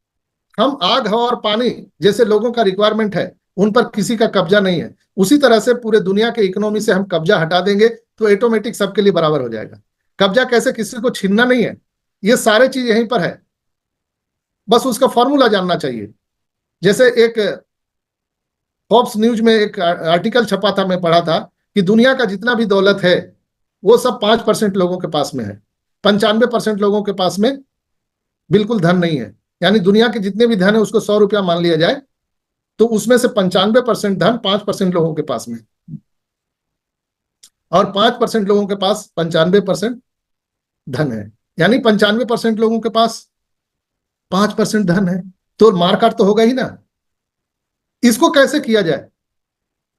हम आग, हवा और पानी जैसे लोगों का रिक्वायरमेंट है, उन पर किसी का कब्जा नहीं है, उसी तरह से पूरे दुनिया के इकोनॉमी से हम कब्जा हटा देंगे तो ऑटोमेटिक सबके लिए बराबर हो जाएगा। कब्जा कैसे? किसी को छीनना नहीं है, ये सारे चीज यहीं पर है, बस उसका फॉर्मूला जानना चाहिए। जैसे एक फॉक्स न्यूज में एक आर्टिकल छपा था, मैं पढ़ा था कि दुनिया का जितना भी दौलत है वो सब 5% लोगों के पास में है। 95% लोगों के पास में बिल्कुल धन नहीं है। यानी दुनिया के जितने भी धन है उसको 100 रुपया मान लिया जाए तो उसमें से 95% धन 5% लोगों के पास में, और 5% लोगों के पास 95% धन है। यानी 95% लोगों के पास 5% धन है, तो मारकाट तो होगा ही ना। इसको कैसे किया जाए?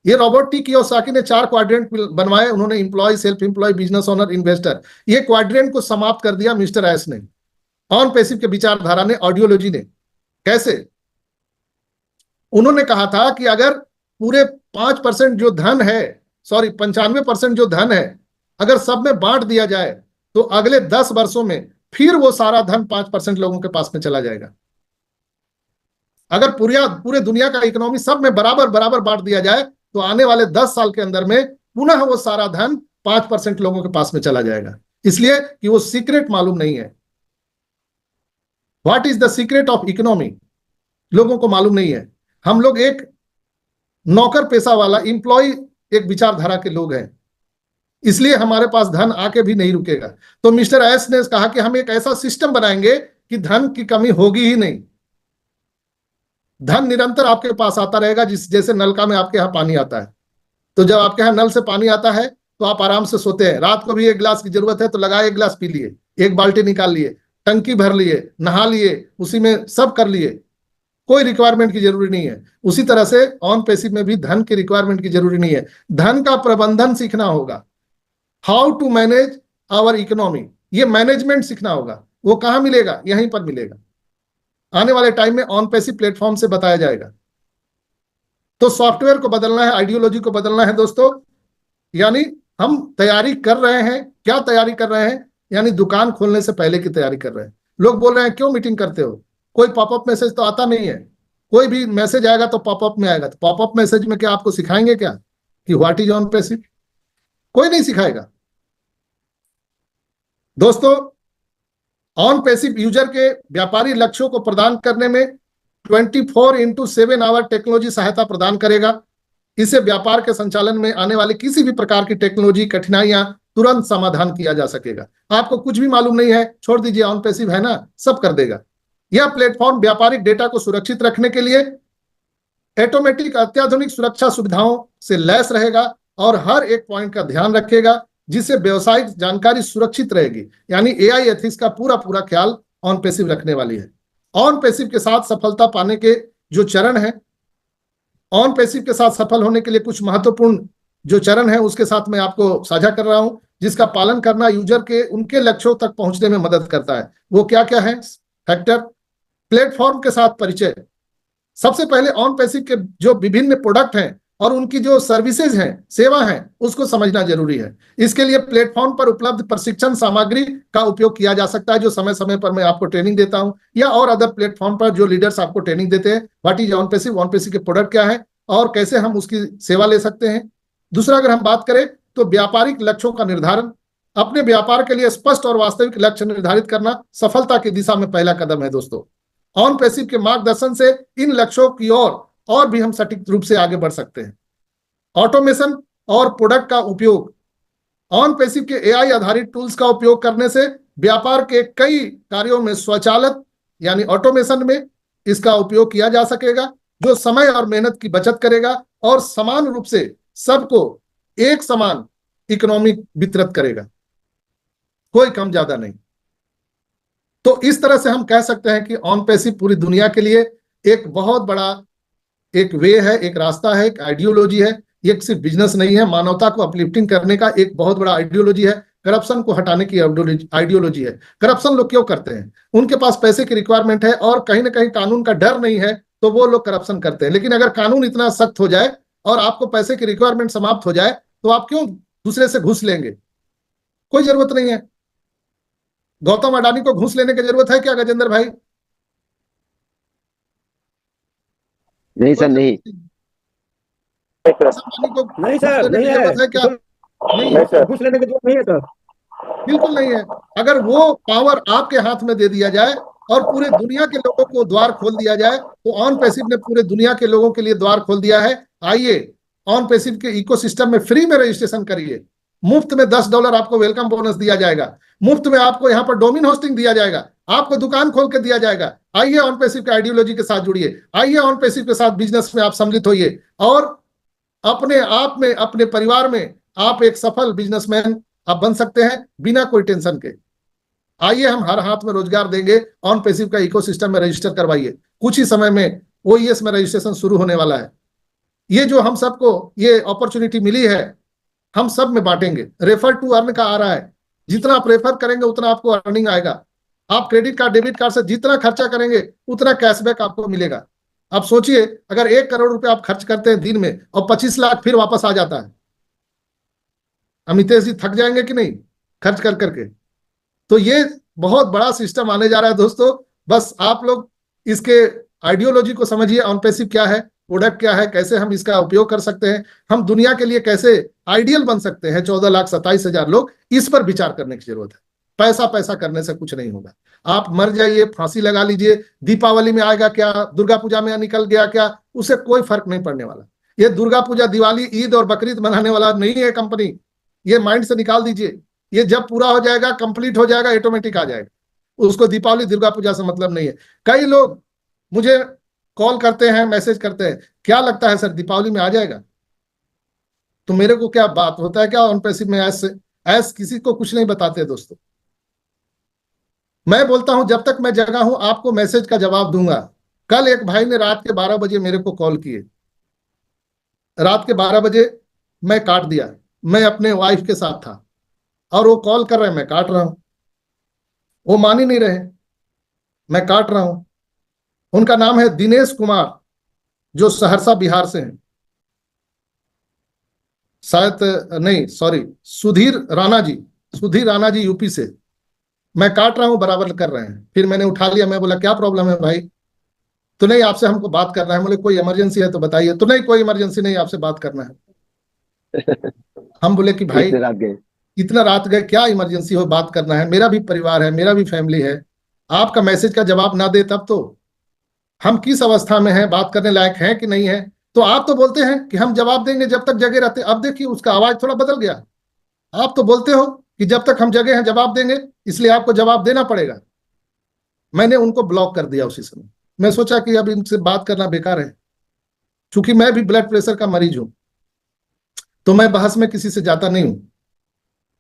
ये रॉबर्ट टी कियोसाकी ने 4 क्वाड्रेंट बनवाए उन्होंने, employ, self employ, business owner, investor. ये क्वाड्रेंट को समाप्त कर दिया मिस्टर एस ने, ऑन पैसिव के विचारधारा ने, ऑडियोलॉजी ने। कैसे? उन्होंने कहा था कि अगर पूरे 5% जो धन है, सॉरी 95% जो धन है, अगर सब में बांट दिया जाए तो अगले 10 वर्षों में फिर वो सारा धन 5% लोगों के पास में चला जाएगा। अगर पूरे दुनिया का इकोनॉमी सब में बराबर बराबर बांट दिया जाए तो आने वाले 10 साल के अंदर में पुनः वो सारा धन 5% लोगों के पास में चला जाएगा। इसलिए कि वो सीक्रेट मालूम नहीं है। What is the secret of economy, लोगों को मालूम नहीं है। हम लोग एक नौकर पेशा वाला, एम्प्लॉय एक विचारधारा के लोग हैं, इसलिए हमारे पास धन आके भी नहीं रुकेगा। तो मिस्टर एस ने कहा कि हम एक ऐसा सिस्टम बनाएंगे कि धन की कमी होगी ही नहीं। धन निरंतर आपके पास आता रहेगा, जैसे नलका में आपके यहाँ पानी आता है। तो जब आपके यहाँ नल से पानी आता है तो आप आराम से सोते हैं, रात को भी 1 गिलास की जरूरत है तो लगाए 1 गिलास पी लिए, 1 बाल्टी निकाल लिए, टंकी भर लिए, नहा लिए, उसी में सब कर लिए, कोई रिक्वायरमेंट की जरूरी नहीं है। उसी तरह से ऑन पैसिव में भी धन की रिक्वायरमेंट की जरूरी नहीं है। धन का प्रबंधन सीखना होगा, how to manage our economy, ये मैनेजमेंट सीखना होगा। वो कहां मिलेगा? यहीं पर मिलेगा। आने वाले टाइम में ऑन पैसिव प्लेटफॉर्म से बताया जाएगा। तो सॉफ्टवेयर को बदलना है, आइडियोलॉजी को बदलना है दोस्तों। यानी हम तैयारी कर रहे हैं। क्या तैयारी कर रहे हैं? यानी दुकान खोलने से पहले की तैयारी कर रहे हैं। लोग बोल रहे हैं क्यों मीटिंग करते हो? कोई पॉपअप मैसेज तो आता नहीं है। कोई भी मैसेज आएगा तो पॉपअप में आएगा। तो पॉपअप मैसेज में क्या आपको सिखाएंगे क्या कि व्हाट इज ऑन पैसिव? कोई नहीं सिखाएगा दोस्तों। ऑन पैसिव यूजर के व्यापारी लक्ष्यों को प्रदान करने में 24/7 आवर टेक्नोलॉजी सहायता प्रदान करेगा। इससे व्यापार के संचालन में आने वाली किसी भी प्रकार की टेक्नोलॉजी कठिनाइयां तुरंत समाधान किया जा सकेगा। आपको कुछ भी मालूम नहीं है, छोड़ दीजिए, ऑन पैसिव है ना, सब कर देगा। यह प्लेटफॉर्म व्यापारिक डेटा को सुरक्षित रखने के लिए ऑटोमेटिक अत्याधुनिक सुरक्षा सुविधाओं से लैस रहेगा और हर एक पॉइंट का ध्यान रखेगा, जिससे व्यवसायिक जानकारी सुरक्षित रहेगी। यानी एआई एथिक्स का पूरा पूरा ख्याल ऑन पैसिव रखने वाली है। ऑन पैसिव के साथ सफलता पाने के जो चरण है, ऑन पैसिव के साथ सफल होने के लिए कुछ महत्वपूर्ण जो चरण है उसके साथ मैं आपको साझा कर रहा हूं, जिसका पालन करना यूजर के उनके लक्ष्यों तक पहुंचने में मदद करता है। वो क्या क्या है फैक्टर? प्लेटफॉर्म के साथ परिचय। सबसे पहले ऑन पैसिव के जो विभिन्न प्रोडक्ट हैं और उनकी जो सर्विसेज हैं, सेवा हैं, उसको समझना जरूरी है। इसके लिए प्लेटफॉर्म पर उपलब्ध प्रशिक्षण सामग्री का उपयोग किया जा सकता है, जो समय समय पर मैं आपको ट्रेनिंग देता हूं, या और अदर प्लेटफॉर्म पर जो लीडर्स आपको ट्रेनिंग देते हैं। What is on passive, on passive के प्रोडक्ट क्या है और कैसे हम उसकी सेवा ले सकते हैं। दूसरा, अगर हम बात करें तो व्यापारिक लक्ष्यों का निर्धारण। अपने व्यापार के लिए स्पष्ट और वास्तविक लक्ष्य निर्धारित करना सफलता की दिशा में पहला कदम है दोस्तों। ऑन पैसिव के मार्गदर्शन से इन लक्ष्यों की ओर और भी हम सटीक रूप से आगे बढ़ सकते हैं। ऑटोमेशन और प्रोडक्ट का उपयोग। ऑन पैसिव के एआई आधारित टूल्स का उपयोग करने से व्यापार के कई कार्यों में स्वचालित यानी ऑटोमेशन में इसका उपयोग किया जा सकेगा, जो समय और मेहनत की बचत करेगा और समान रूप से सबको एक समान इकोनॉमी वितरित करेगा, कोई कम ज्यादा नहीं। तो इस तरह से हम कह सकते हैं कि ऑन पैसिव पूरी दुनिया के लिए एक बहुत बड़ा एक वे है, एक रास्ता है, एक आइडियोलॉजी है। ये सिर्फ बिजनेस नहीं है, मानवता को अपलिफ्टिंग करने का एक बहुत बड़ा आइडियोलॉजी है। करप्शन को हटाने की आइडियोलॉजी है। करप्शन लोग क्यों करते हैं? उनके पास पैसे की रिक्वायरमेंट है और कहीं ना कहीं कानून का डर नहीं है, तो वो लोग करप्शन करते हैं। लेकिन अगर कानून इतना सख्त हो जाए और आपको पैसे की रिक्वायरमेंट समाप्त हो जाए तो आप क्यों दूसरे से घूस लेंगे? कोई जरूरत नहीं है। गौतम अडानी को घूस लेने की जरूरत है क्या गजेंद्र भाई? नहीं सर, नहीं। नहीं सर, नहीं है। जरूरत है क्या? नहीं है, घूस लेने की जरूरत नहीं है सर, बिल्कुल नहीं है। अगर वो पावर आपके हाथ में दे दिया जाए और पूरे दुनिया के लोगों को द्वार खोल दिया जाए, तो ऑन पैसिव ने पूरे दुनिया के लोगों के लिए द्वार खोल दिया है। आइए ऑन पैसिव के इकोसिस्टम में फ्री में रजिस्ट्रेशन करिए, मुफ्त में $10 आपको वेलकम बोनस दिया जाएगा। मुफ्त में आपको यहाँ पर डोमेन होस्टिंग दिया जाएगा, आपको दुकान खोल के दिया जाएगा। आइए ऑन पैसिव के आइडियोलॉजी के साथ जुड़िए, आइए ऑन पैसिव के साथ बिजनेस में आप सम्मिलित होइए और अपने आप में, अपने परिवार में आप एक सफल बिजनेसमैन आप बन सकते हैं बिना कोई टेंशन के। आइए हम हर हाथ में रोजगार देंगे। ऑन पैसिव का इकोसिस्टम में रजिस्टर करवाइए, कुछ ही समय में ओईएस में रजिस्ट्रेशन शुरू होने वाला है। ये जो हम सबको ये अपॉर्चुनिटी मिली है हम सब में बांटेंगे। रेफर टू अर्न का आ रहा है, जितना आप रेफर करेंगे उतना आपको अर्निंग आएगा। आप क्रेडिट कार्ड डेबिट कार्ड से जितना खर्चा करेंगे उतना कैशबैक आपको मिलेगा। आप सोचिए अगर 1 करोड़ रुपए आप खर्च करते हैं दिन में और 25 लाख फिर वापस आ जाता है, अमितेश जी थक जाएंगे कि नहीं खर्च कर करके। तो ये बहुत बड़ा सिस्टम आने जा रहा है दोस्तों। बस आप लोग इसके आइडियोलॉजी को समझिए, ऑन पैसिव क्या है, प्रोडक्ट क्या है, कैसे हम इसका उपयोग कर सकते हैं, हम दुनिया के लिए कैसे आइडियल बन सकते हैं। 14,27,000 लोग, इस पर विचार करने की जरूरत है। पैसा पैसा करने से कुछ नहीं होगा। आप मर जाइए, फांसी लगा लीजिए, दीपावली में आएगा क्या, दुर्गा पूजा में निकल गया क्या, उससे कोई फर्क नहीं पड़ने वाला। ये दुर्गा पूजा, दिवाली, ईद और बकरीद मनाने वाला नहीं है कंपनी, ये माइंड से निकाल दीजिए। ये जब पूरा हो जाएगा, कंप्लीट हो जाएगा, ऑटोमेटिक आ जाएगा, उसको दीपावली दुर्गा पूजा से मतलब नहीं है। कई लोग मुझे कॉल करते हैं, मैसेज करते हैं, क्या लगता है सर दीपावली में आ जाएगा? तो मेरे को क्या बात होता है क्या ऑन पैसिव में ऐस किसी को कुछ नहीं बताते दोस्तों। मैं बोलता हूं जब तक मैं जगह हूं आपको मैसेज का जवाब दूंगा। कल एक भाई ने रात के 12 बजे मेरे को कॉल किए, रात के 12 बजे मैं काट दिया, मैं अपने वाइफ के साथ था और वो कॉल कर रहे हैं, मैं काट रहा हूं, वो मान ही नहीं रहे, मैं काट रहा हूं। उनका नाम है दिनेश कुमार, जो सहरसा बिहार से हैं, शायद नहीं सॉरी सुधीर राणा जी यूपी से। मैं काट रहा हूं, बराबर कर रहे हैं, फिर मैंने उठा लिया, मैं बोला क्या प्रॉब्लम है भाई? तो नहीं आपसे हमको बात करना है। बोले कोई इमरजेंसी है तो बताइए। तो नहीं कोई इमरजेंसी नहीं, आपसे बात करना है। हम बोले कि भाई इतना रात गए, क्या इमरजेंसी हो, बात करना है, मेरा भी परिवार है, मेरा भी फैमिली है, आपका मैसेज का जवाब ना दे तब तो हम किस अवस्था में हैं, बात करने लायक हैं कि नहीं है? तो आप तो बोलते हैं कि हम जवाब देंगे जब तक जगे रहते। अब देखिए उसका आवाज थोड़ा बदल गया। आप तो बोलते हो कि जब तक हम जगे हैं जवाब देंगे, इसलिए आपको जवाब देना पड़ेगा। मैंने उनको ब्लॉक कर दिया उसी समय। मैं सोचा कि अब इनसे बात करना बेकार है, क्योंकि मैं भी ब्लड प्रेशर का मरीज हूं, तो मैं बहस में किसी से जाता नहीं हूं।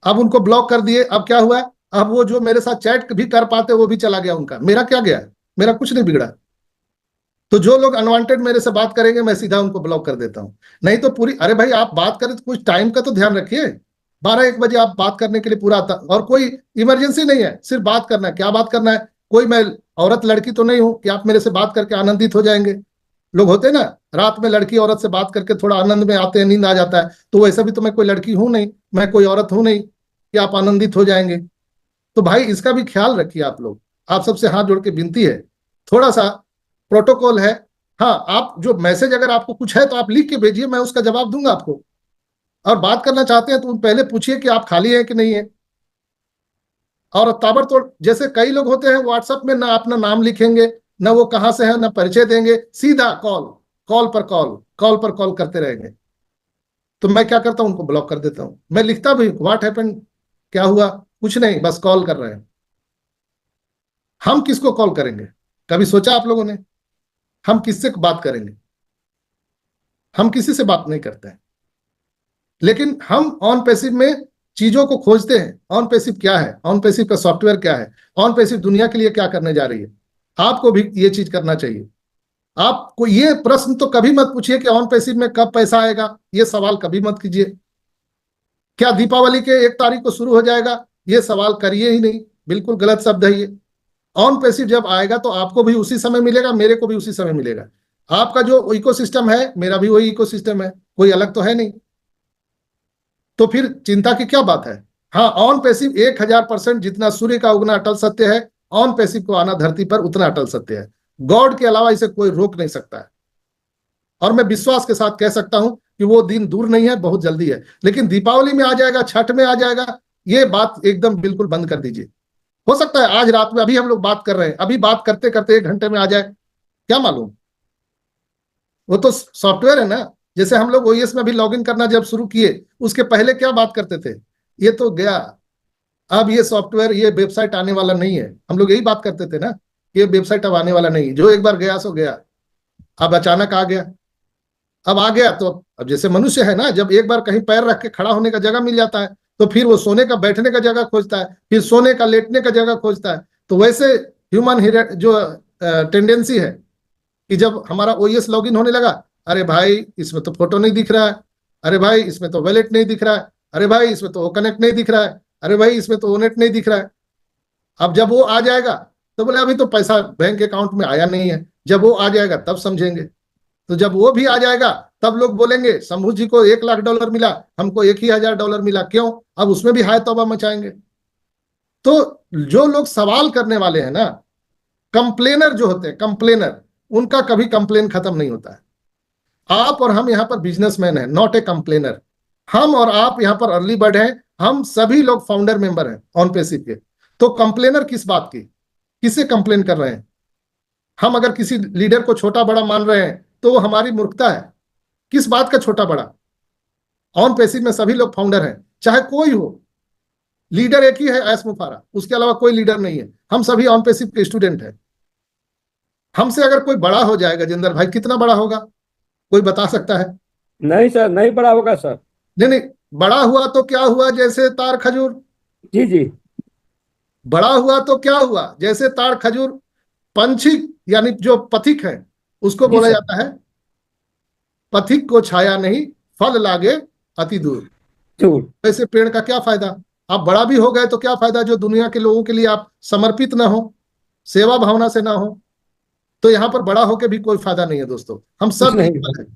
अब उनको ब्लॉक कर दिए। अब क्या हुआ, अब वो जो मेरे साथ चैट भी कर पाते वो भी चला गया उनका। मेरा क्या गया, मेरा कुछ नहीं बिगड़ा। तो जो लोग अनवांटेड मेरे से बात करेंगे मैं सीधा उनको ब्लॉक कर देता हूं। नहीं तो पूरी, अरे भाई आप बात करें तो कुछ टाइम का तो ध्यान रखिए। 12-1 बजे आप बात करने के लिए पूरा आता, और कोई इमरजेंसी नहीं है, सिर्फ बात करना है। क्या बात करना है? कोई मैं औरत लड़की तो नहीं हूं कि आप मेरे से बात करके आनंदित हो जाएंगे। लोग होते हैं ना, रात में लड़की औरत से बात करके थोड़ा आनंद में आते हैं, नींद आ जाता है। तो वैसा भी तो मैं कोई लड़की हूं नहीं, मैं कोई औरत हूं नहीं कि आप आनंदित हो जाएंगे। तो भाई इसका भी ख्याल रखिए आप लोग। आप सबसे हाथ जोड़ के विनती है, थोड़ा सा प्रोटोकॉल है। हाँ, आप जो मैसेज अगर आपको कुछ है तो आप लिख के भेजिए, मैं उसका जवाब दूंगा आपको। और बात करना चाहते हैं तो पहले पूछिए कि आप खाली हैं कि नहीं है। और ताबड़तोड़, जैसे कई लोग होते हैं व्हाट्सएप में ना अपना नाम लिखेंगे, ना वो कहां से है, ना परिचय देंगे, सीधा कॉल पर कॉल करते रहेंगे। तो मैं क्या करता हूं, उनको ब्लॉक कर देता हूं। मैं लिखता भी व्हाट हैपेंड, क्या हुआ, कुछ नहीं, बस कॉल कर रहे हैं। हम किसको कॉल करेंगे, कभी सोचा आप लोगों ने? हम किससे बात करेंगे? हम किसी से बात नहीं करते हैं। लेकिन हम ऑन पैसिव में चीजों को खोजते हैं। ऑन पैसिव क्या है, ऑन पैसिव का सॉफ्टवेयर क्या है, ऑन पैसिव दुनिया के लिए क्या करने जा रही है। आपको भी ये चीज करना चाहिए। आपको ये प्रश्न तो कभी मत पूछिए कि ऑन पैसिव में कब पैसा आएगा, ये सवाल कभी मत कीजिए। क्या दीपावली के 1 तारीख को शुरू हो जाएगा, ये सवाल करिए ही नहीं, बिल्कुल गलत शब्द है ये। ऑन पैसिव जब आएगा तो आपको भी उसी समय मिलेगा, मेरे को भी उसी समय मिलेगा। आपका जो इकोसिस्टम है मेरा भी वही इकोसिस्टम है, कोई अलग तो है नहीं। तो फिर चिंता की क्या बात है? हाँ, ऑन पैसिव 1000% जितना सूर्य का उगना अटल सत्य है, ऑन पैसिव को आना धरती पर उतना अटल सत्य है। गॉड के अलावा इसे कोई रोक नहीं सकता है। और मैं विश्वास के साथ कह सकता हूं कि वो दिन दूर नहीं है, बहुत जल्दी है। लेकिन दीपावली में आ जाएगा, छठ में आ जाएगा, ये बात एकदम बिल्कुल बंद कर दीजिए। हो सकता है आज रात में, अभी हम लोग बात कर रहे हैं, अभी बात करते करते 1 घंटे में आ जाए, क्या मालूम। वो तो सॉफ्टवेयर है ना। जैसे हम लोग ओएस में भी लॉगिन करना जब शुरू किए, उसके पहले क्या बात करते थे, ये तो गया। अब ये सॉफ्टवेयर, ये वेबसाइट आने वाला नहीं है। हम लोग यही बात करते थे ना, ये वेबसाइट अब आने वाला नहीं, जो एक बार गया सो गया। अब अचानक आ गया, अब आ गया तो अब जैसे मनुष्य है ना, जब एक बार कहीं पैर रख के खड़ा होने का जगह मिल जाता है तो फिर वो सोने का बैठने का जगह खोजता है, फिर सोने का लेटने का जगह खोजता है। तो वैसे ह्यूमन जो टेंडेंसी है कि जब हमारा ओएस लॉगिन होने लगा, अरे भाई इसमें तो फोटो नहीं दिख रहा है, अरे भाई इसमें तो वॉलेट नहीं दिख रहा है, अरे भाई इसमें तो कनेक्ट नहीं दिख रहा है, अरे भाई इसमें तो ओनेट नहीं दिख रहा है। अब जब वो आ जाएगा तो बोले अभी तो पैसा बैंक अकाउंट में आया नहीं है, जब वो आ जाएगा तब समझेंगे। तो जब वो भी आ जाएगा तब लोग बोलेंगे शंभू जी को $1,00,000 मिला, हमको $1,000 मिला, क्यों? अब उसमें भी हाय तौबा मचाएंगे। तो जो लोग सवाल करने वाले हैं ना, कंप्लेनर जो होते हैं, कंप्लेनर, उनका कभी कंप्लेन खत्म नहीं होता है। आप और हम यहाँ पर बिजनेसमैन हैं, नॉट ए कंप्लेनर। हम और आप यहाँ पर अर्ली बर्ड हैं, हम सभी लोग फाउंडर मेंबर हैं ऑन पैसिव के। तो कंप्लेनर किस बात की, किसे कंप्लेन कर रहे हैं? हम अगर किसी लीडर को छोटा बड़ा मान रहे हैं तो वो हमारी मूर्खता है। किस बात का छोटा बड़ा? ऑन पैसिव में सभी लोग फाउंडर हैं, चाहे कोई हो। लीडर एक ही है, एस मुफारा, उसके अलावा कोई लीडर नहीं है। हम सभी ऑन पैसिव के स्टूडेंट हैं। हमसे अगर कोई बड़ा हो जाएगा, जिंदर भाई, कितना बड़ा होगा कोई बता सकता है? नहीं सर, नहीं पड़ा होगा सर। नहीं नहीं, बड़ा हुआ तो क्या हुआ, जैसे तार खजूर। जी जी। बड़ा हुआ तो क्या हुआ, जैसे तार खजूर। पंछी यानी जो पथिक है उसको जी बोला सर। जाता है, पथिक को छाया नहीं, फल लागे अति दूर। झूठ। ऐसे पेड़ का क्या फायदा? आप बड़ा भी हो गए तो क्या फायदा, जो दुनिया के लोगों के लिए आप समर्पित ना हो, सेवा भावना से ना हो। तो यहाँ पर बड़ा होके भी कोई फायदा नहीं है दोस्तों। हम कुछ सब नहीं इक्वल हैं।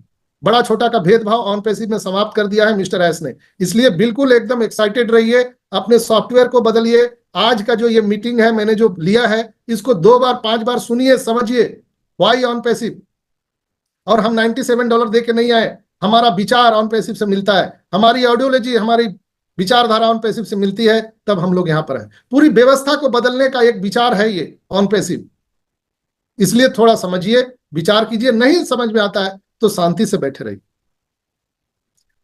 बड़ा छोटा का भेदभाव ऑन पैसिव में समाप्त कर दिया है मिस्टर एस ने। इसलिए बिल्कुल एकदम एक्साइटेड रहिए, अपने सॉफ्टवेयर को बदलिए। आज का जो ये मीटिंग है, मैंने जो लिया है, इसको 2 बार 5 बार सुनिए, समझिए व्हाई ऑन पैसिव। और हम $97 दे के नहीं आए, हमारा विचार ऑन पैसिव से मिलता है, हमारी आइडियोलॉजी, हमारी विचारधारा ऑन पैसिव से मिलती है, तब हम लोग यहाँ पर हैं। पूरी व्यवस्था को बदलने का एक विचार है ये ऑन पैसिव। इसलिए थोड़ा समझिए, विचार कीजिए। नहीं समझ में आता है तो शांति से बैठे रहिए।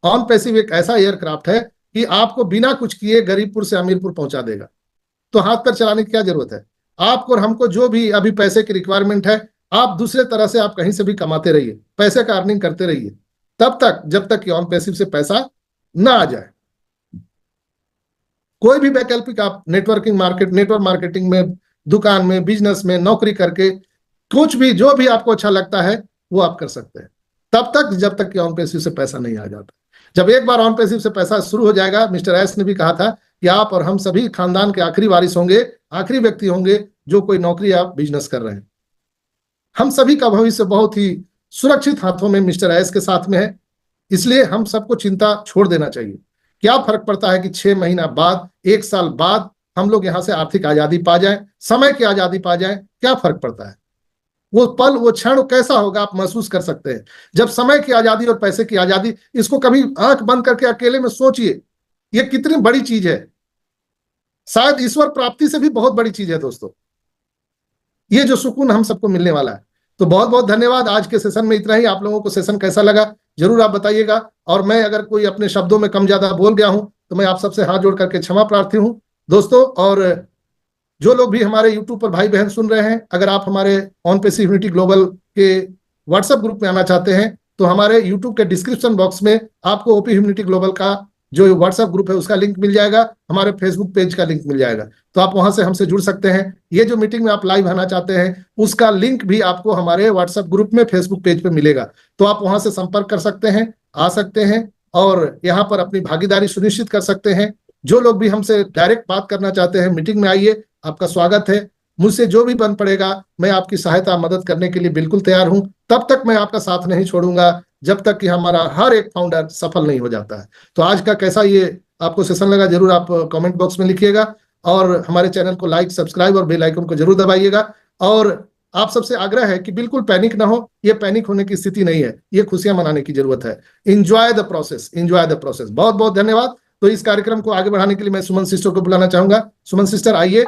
ऑन पैसिव एक ऐसा एयरक्राफ्ट है कि आपको बिना कुछ किए गरीबपुर से अमीरपुर पहुंचा देगा। तो हाथ पैर चलाने की क्या जरूरत है? आपको और हमको जो भी अभी पैसे की रिक्वायरमेंट है, आप दूसरे तरह से आप कहीं से भी कमाते रहिए, पैसे का अर्निंग करते रहिए, तब तक जब तक कि ऑन पैसिव से पैसा ना आ जाए। कोई भी वैकल्पिक आप नेटवर्क मार्केटिंग में, दुकान में, बिजनेस में, नौकरी करके कुछ भी, जो भी आपको अच्छा लगता है वो आप कर सकते हैं, तब तक जब तक कि ऑन पैसिव से पैसा नहीं आ जाता। जब एक बार ऑन पैसिव से पैसा शुरू हो जाएगा, मिस्टर एस ने भी कहा था कि आप और हम सभी खानदान के आखिरी वारिस होंगे, आखिरी व्यक्ति होंगे जो कोई नौकरी या बिजनेस कर रहे हैं। हम सभी का भविष्य बहुत ही सुरक्षित हाथों में मिस्टर एस के साथ में है। इसलिए हम सबको चिंता छोड़ देना चाहिए। क्या फर्क पड़ता है कि 6 महीना बाद, 1 साल बाद हम लोग यहां से आर्थिक आजादी पा जाएं, समय की आजादी पा जाएं? क्या फर्क पड़ता है? वो पल, वो क्षण कैसा होगा आप महसूस कर सकते हैं। जब समय की आजादी और पैसे की आजादी, इसको कभी आंख बंद करके अकेले में सोचिए, ये कितनी बड़ी चीज है। शायद ईश्वर प्राप्ति से भी बहुत बड़ी चीज है दोस्तों, ये जो सुकून हम सबको मिलने वाला है। तो बहुत बहुत धन्यवाद। आज के सेशन में इतना ही। आप लोगों को सेशन कैसा लगा जरूर आप बताइएगा। और मैं अगर कोई अपने शब्दों में कम ज्यादा बोल गया हूं तो मैं आप सबसे हाथ जोड़ करके क्षमा प्रार्थी हूं दोस्तों। और जो लोग भी हमारे यूट्यूब पर भाई बहन सुन रहे हैं, अगर आप हमारे ऑन पैसिव यूनिटी ग्लोबल के व्हाट्सएप ग्रुप में आना चाहते हैं तो हमारे यूट्यूब के डिस्क्रिप्शन बॉक्स में आपको ओपी यूनिटी ग्लोबल का जो व्हाट्सएप ग्रुप है उसका लिंक मिल जाएगा, हमारे फेसबुक पेज का लिंक मिल जाएगा, तो आप वहां से हमसे जुड़ सकते हैं। ये जो मीटिंग में आप लाइव आना चाहते हैं उसका लिंक भी आपको हमारे व्हाट्सएप ग्रुप में, फेसबुक पेज पे मिलेगा, तो आप वहां से संपर्क कर सकते हैं, आ सकते हैं और यहाँ पर अपनी भागीदारी सुनिश्चित कर सकते हैं। जो लोग भी हमसे डायरेक्ट बात करना चाहते हैं, मीटिंग में आइए, आपका स्वागत है। मुझसे जो भी बन पड़ेगा मैं आपकी सहायता मदद करने के लिए बिल्कुल तैयार हूं। तब तक मैं आपका साथ नहीं छोड़ूंगा जब तक कि हमारा हर एक फाउंडर सफल नहीं हो जाता है। तो आज का कैसा ये आपको सेशन लगा जरूर आप कमेंट बॉक्स में लिखिएगा और हमारे चैनल को लाइक, सब्सक्राइब और बेल आइकन को जरूर दबाइएगा। और आप सबसे आग्रह है कि बिल्कुल पैनिक ना हो, ये पैनिक होने की स्थिति नहीं है, ये खुशियां मनाने की जरूरत है। Enjoy the process, enjoy the process. बहुत बहुत धन्यवाद। तो इस कार्यक्रम को आगे बढ़ाने के लिए मैं सुमन सिस्टर को बुलाना चाहूंगा। सुमन सिस्टर आइए।